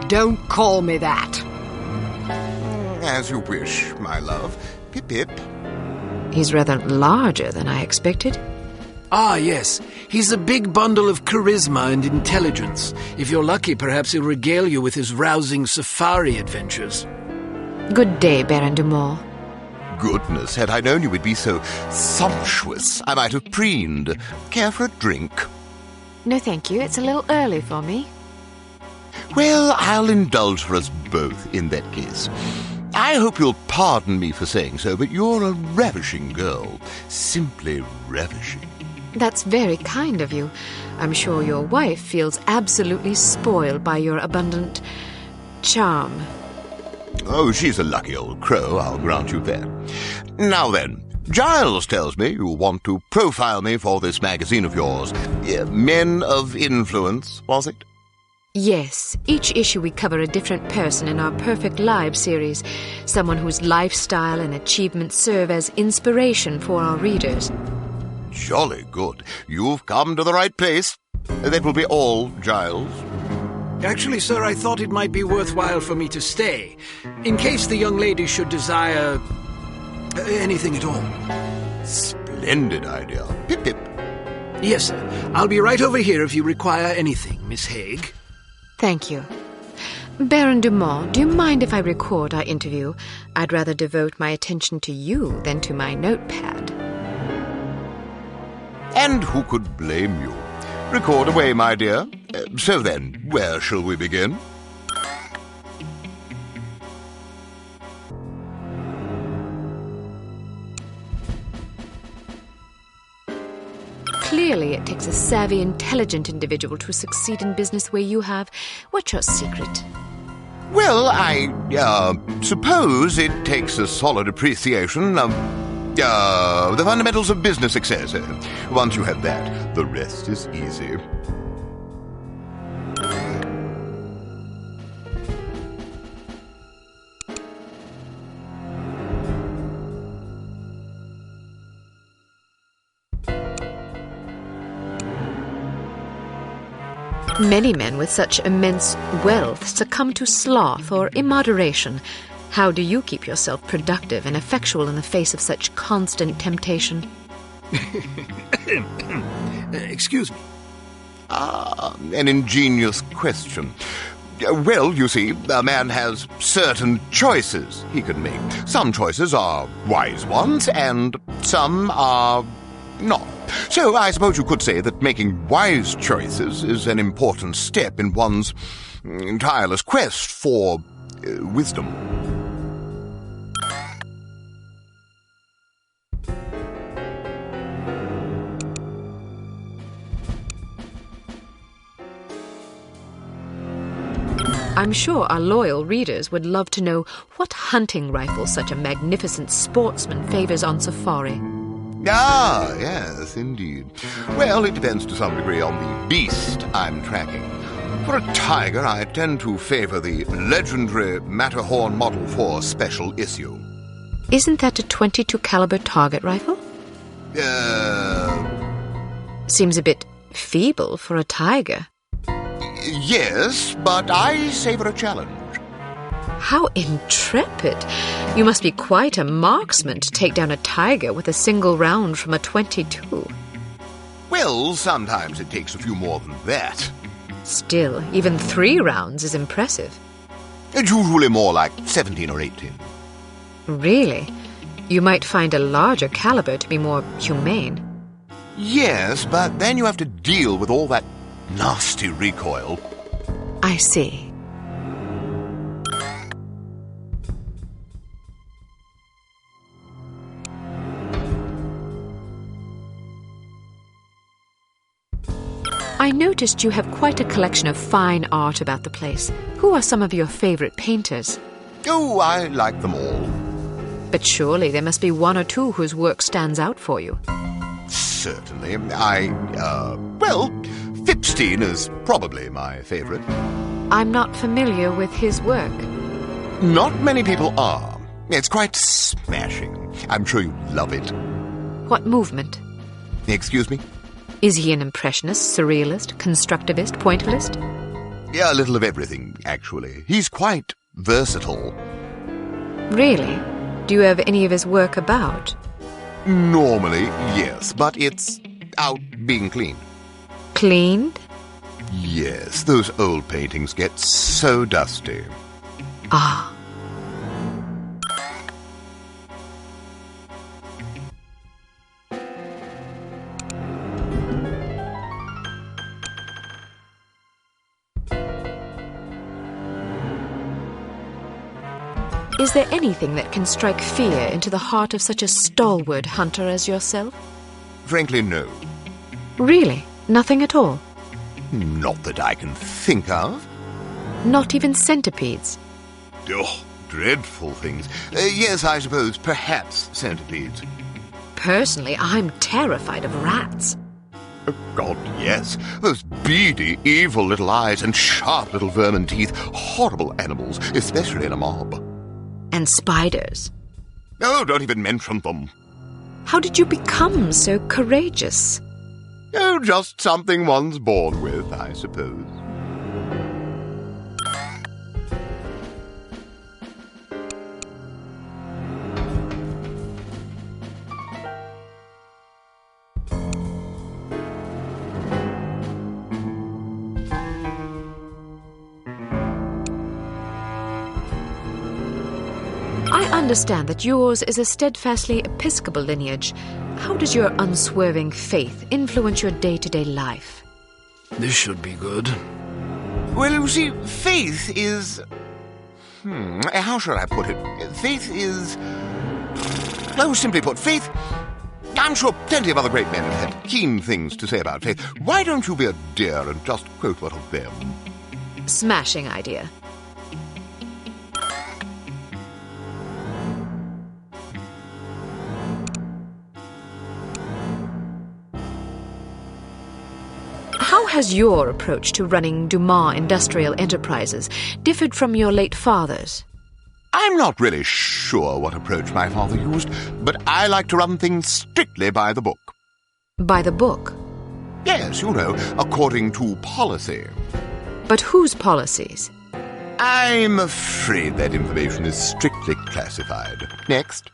Speaker 15: Don't call me that.
Speaker 14: As you wish, my love. Pip-pip.
Speaker 5: He's rather larger than I expected.
Speaker 2: Ah, yes. He's a big bundle of charisma and intelligence. If you're lucky, perhaps he'll regale you with his rousing safari adventures.
Speaker 5: Good day, Baron Dumont.
Speaker 14: Goodness, had I known you would be so sumptuous, I might have preened. Care for a drink?
Speaker 5: No, thank you. It's a little early for me.
Speaker 14: Well, I'll indulge for us both in that case. I hope you'll pardon me for saying so, but you're a ravishing girl. Simply ravishing.
Speaker 5: That's very kind of you. I'm sure your wife feels absolutely spoiled by your abundant charm.
Speaker 14: Oh, she's a lucky old crow, I'll grant you that. Now then, Giles tells me you want to profile me for this magazine of yours. Men of Influence, was it?
Speaker 5: Yes, each issue we cover a different person in our Perfect Lives series, someone whose lifestyle and achievements serve as inspiration for our readers.
Speaker 14: Jolly good. You've come to the right place. That will be all, Giles.
Speaker 2: Actually, sir, I thought it might be worthwhile for me to stay, in case the young lady should desire anything at all.
Speaker 14: Splendid idea. Pip, pip.
Speaker 2: Yes, sir. I'll be right over here if you require anything, Miss Haig.
Speaker 5: Thank you. Baron Dumont, do you mind if I record our interview? I'd rather devote my attention to you than to my notepad.
Speaker 14: And who could blame you? Record away, my dear. So then, where shall we begin?
Speaker 5: Clearly, it takes a savvy, intelligent individual to succeed in business where you have. What's your secret?
Speaker 14: Well, I suppose it takes a solid appreciation of the fundamentals of business success. Once you have that, the rest is easy.
Speaker 5: Many men with such immense wealth succumb to sloth or immoderation. How do you keep yourself productive and effectual in the face of such constant temptation?
Speaker 2: Excuse me.
Speaker 14: An ingenious question. Well, you see, a man has certain choices he can make. Some choices are wise ones, and some are not. So I suppose you could say that making wise choices is an important step in one's tireless quest for wisdom.
Speaker 5: I'm sure our loyal readers would love to know what hunting rifle such a magnificent sportsman favors on safari.
Speaker 14: Ah, yes, indeed. Well, it depends to some degree on the beast I'm tracking. For a tiger, I tend to favor the legendary Matterhorn Model 4 special issue.
Speaker 5: Isn't that a .22 caliber target rifle? Seems a bit feeble for a tiger.
Speaker 14: Yes, but I savor a challenge.
Speaker 5: How intrepid! You must be quite a marksman to take down a tiger with a single round from a .22.
Speaker 14: Well, sometimes it takes a few more than that.
Speaker 5: Still, even 3 rounds is impressive.
Speaker 14: It's usually more like 17 or 18.
Speaker 5: Really? You might find a larger caliber to be more humane.
Speaker 14: Yes, but then you have to deal with all that nasty recoil.
Speaker 5: I see. I noticed you have quite a collection of fine art about the place. Who are some of your favorite painters?
Speaker 14: Oh, I like them all.
Speaker 5: But surely there must be 1 or 2 whose work stands out for you.
Speaker 14: Certainly. Well, Fipstein is probably my favorite.
Speaker 5: I'm not familiar with his work.
Speaker 14: Not many people are. It's quite smashing. I'm sure you'd love it.
Speaker 5: What movement?
Speaker 14: Excuse me?
Speaker 5: Is he an impressionist, surrealist, constructivist, pointillist?
Speaker 14: Yeah, a little of everything, actually. He's quite versatile.
Speaker 5: Really? Do you have any of his work about?
Speaker 14: Normally, yes, but it's out being cleaned.
Speaker 5: Cleaned?
Speaker 14: Yes, those old paintings get so dusty.
Speaker 5: Ah. Is there anything that can strike fear into the heart of such a stalwart hunter as yourself?
Speaker 14: Frankly, no.
Speaker 5: Really? Nothing at all?
Speaker 14: Not that I can think of.
Speaker 5: Not even centipedes?
Speaker 14: Oh, dreadful things. Yes, I suppose, perhaps centipedes.
Speaker 5: Personally, I'm terrified of rats.
Speaker 14: Oh, God, yes. Those beady, evil little eyes and sharp little vermin teeth. Horrible animals, especially in a mob.
Speaker 5: And spiders.
Speaker 14: Oh, don't even mention them.
Speaker 5: How did you become so courageous?
Speaker 14: Oh, just something one's born with, I suppose.
Speaker 5: I understand that yours is a steadfastly Episcopal lineage. How does your unswerving faith influence your day-to-day life?
Speaker 2: This should be good.
Speaker 14: Well, you see, faith is... how should I put it? Faith is... Oh, simply put, faith... I'm sure plenty of other great men have had keen things to say about faith. Why don't you be a dear and just quote one of them?
Speaker 5: Smashing idea. How has your approach to running Dumas Industrial Enterprises differed from your late father's?
Speaker 14: I'm not really sure what approach my father used, but I like to run things strictly by the book.
Speaker 5: By the book?
Speaker 14: Yes, you know, according to policy.
Speaker 5: But whose policies?
Speaker 14: I'm afraid that information is strictly classified. Next.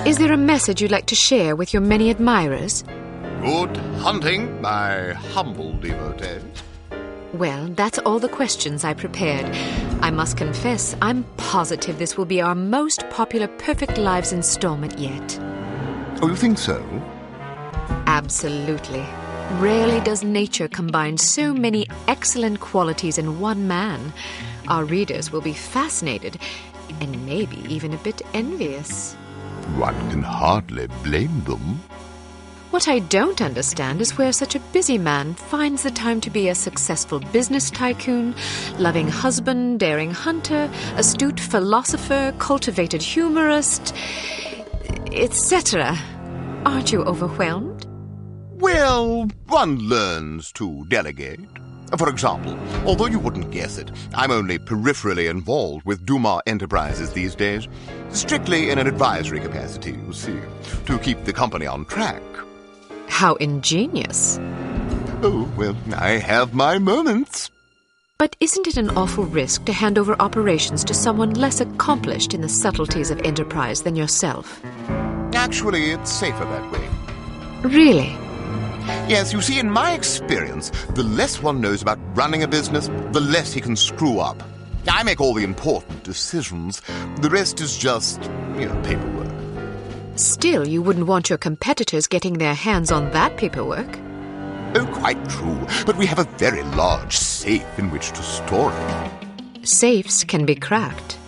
Speaker 5: Is there a message you'd like to share with your many admirers?
Speaker 14: Good hunting, my humble devotees.
Speaker 5: Well, that's all the questions I prepared. I must confess, I'm positive this will be our most popular Perfect Lives installment yet.
Speaker 14: Oh, you think so?
Speaker 5: Absolutely. Rarely does nature combine so many excellent qualities in one man. Our readers will be fascinated, and maybe even a bit envious.
Speaker 14: One can hardly blame them.
Speaker 5: What I don't understand is where such a busy man finds the time to be a successful business tycoon, loving husband, daring hunter, astute philosopher, cultivated humorist, etc. Aren't you overwhelmed?
Speaker 14: Well, one learns to delegate. For example, although you wouldn't guess it, I'm only peripherally involved with Dumas Enterprises these days. Strictly in an advisory capacity, you see, to keep the company on track.
Speaker 5: How ingenious.
Speaker 14: Oh, well, I have my moments.
Speaker 5: But isn't it an awful risk to hand over operations to someone less accomplished in the subtleties of enterprise than yourself?
Speaker 14: Actually, it's safer that way.
Speaker 5: Really?
Speaker 14: Yes, you see, in my experience, the less one knows about running a business, the less he can screw up. I make all the important decisions. The rest is just, paperwork.
Speaker 5: Still, you wouldn't want your competitors getting their hands on that paperwork.
Speaker 14: Oh, quite true. But we have a very large safe in which to store it.
Speaker 5: Safes can be cracked.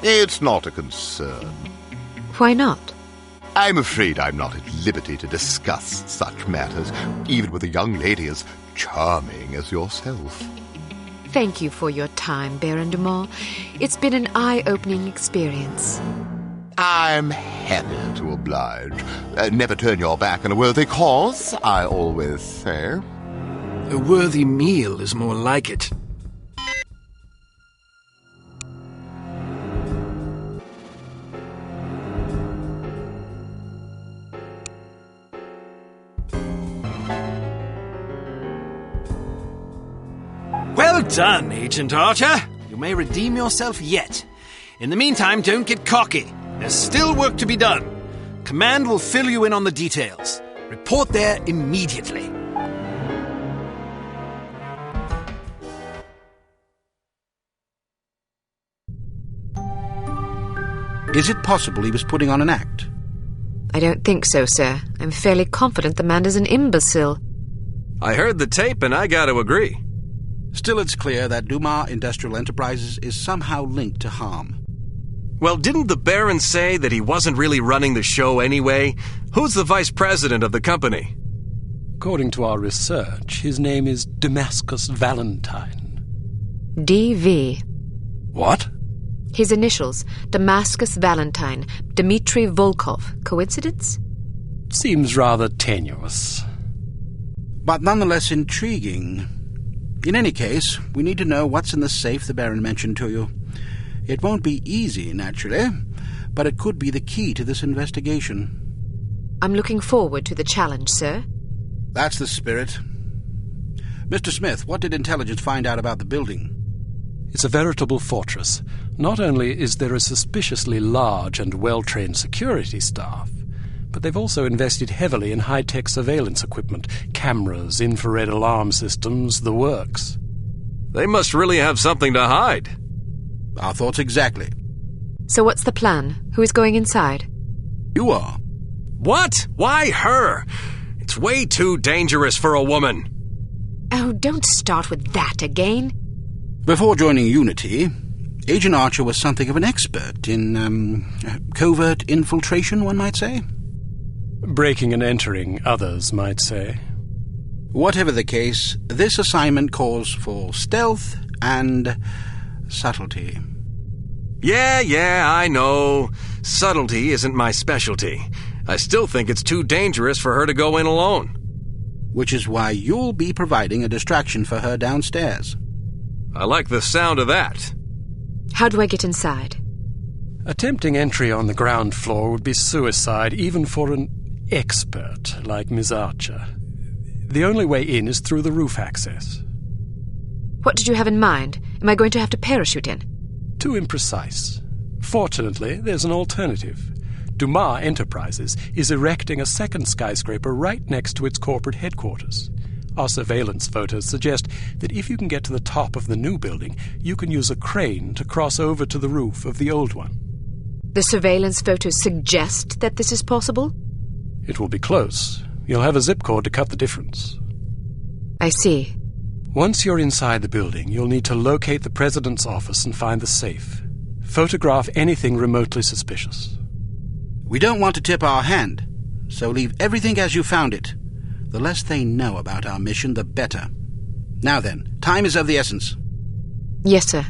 Speaker 14: It's not a concern.
Speaker 5: Why not?
Speaker 14: I'm afraid I'm not at liberty to discuss such matters, even with a young lady as charming as yourself.
Speaker 5: Thank you for your time, Baron Dumas. It's been an eye-opening experience.
Speaker 14: I'm happy to oblige. Never turn your back on a worthy cause, I always say.
Speaker 2: A worthy meal is more like it. Well done, Agent Archer. You may redeem yourself yet. In the meantime, don't get cocky. There's still work to be done. Command will fill you in on the details. Report there immediately.
Speaker 1: Is it possible he was putting on an act?
Speaker 5: I don't think so, sir. I'm fairly confident the man is an imbecile.
Speaker 4: I heard the tape and I gotta agree.
Speaker 1: Still, it's clear that Dumas Industrial Enterprises is somehow linked to harm.
Speaker 4: Well, didn't the Baron say that he wasn't really running the show anyway? Who's the vice president of the company?
Speaker 6: According to our research, his name is Damascus Valentine.
Speaker 5: DV.
Speaker 6: What?
Speaker 5: His initials, Damascus Valentine, Dmitry Volkov. Coincidence?
Speaker 6: Seems rather tenuous.
Speaker 1: But nonetheless intriguing. In any case, we need to know what's in the safe the Baron mentioned to you. It won't be easy, naturally, but it could be the key to this investigation.
Speaker 5: I'm looking forward to the challenge, sir.
Speaker 1: That's the spirit. Mr. Smith, what did intelligence find out about the building?
Speaker 6: It's a veritable fortress. Not only is there a suspiciously large and well-trained security staff, but they've also invested heavily in high-tech surveillance equipment, cameras, infrared alarm systems, the works.
Speaker 4: They must really have something to hide.
Speaker 1: Our thoughts exactly.
Speaker 5: So what's the plan? Who is going inside?
Speaker 1: You are.
Speaker 4: What? Why her? It's way too dangerous for a woman.
Speaker 5: Oh, don't start with that again.
Speaker 1: Before joining Unity, Agent Archer was something of an expert in, covert infiltration, one might say.
Speaker 6: Breaking and entering, others might say.
Speaker 1: Whatever the case, this assignment calls for stealth and subtlety.
Speaker 4: Yeah, I know. Subtlety isn't my specialty. I still think it's too dangerous for her to go in alone.
Speaker 1: Which is why you'll be providing a distraction for her downstairs.
Speaker 4: I like the sound of that.
Speaker 5: How do I get inside?
Speaker 6: Attempting entry on the ground floor would be suicide, even for an expert like Ms. Archer. The only way in is through the roof access.
Speaker 5: What did you have in mind? Am I going to have to parachute in?
Speaker 6: Too imprecise. Fortunately, there's an alternative. Dumas Enterprises is erecting a second skyscraper right next to its corporate headquarters. Our surveillance photos suggest that if you can get to the top of the new building, you can use a crane to cross over to the roof of the old one.
Speaker 5: The surveillance photos suggest that this is possible?
Speaker 6: It will be close. You'll have a zip cord to cut the difference.
Speaker 5: I see.
Speaker 6: Once you're inside the building, you'll need to locate the president's office and find the safe. Photograph anything remotely suspicious.
Speaker 1: We don't want to tip our hand, so leave everything as you found it. The less they know about our mission, the better. Now then, time is of the essence.
Speaker 5: Yes, sir.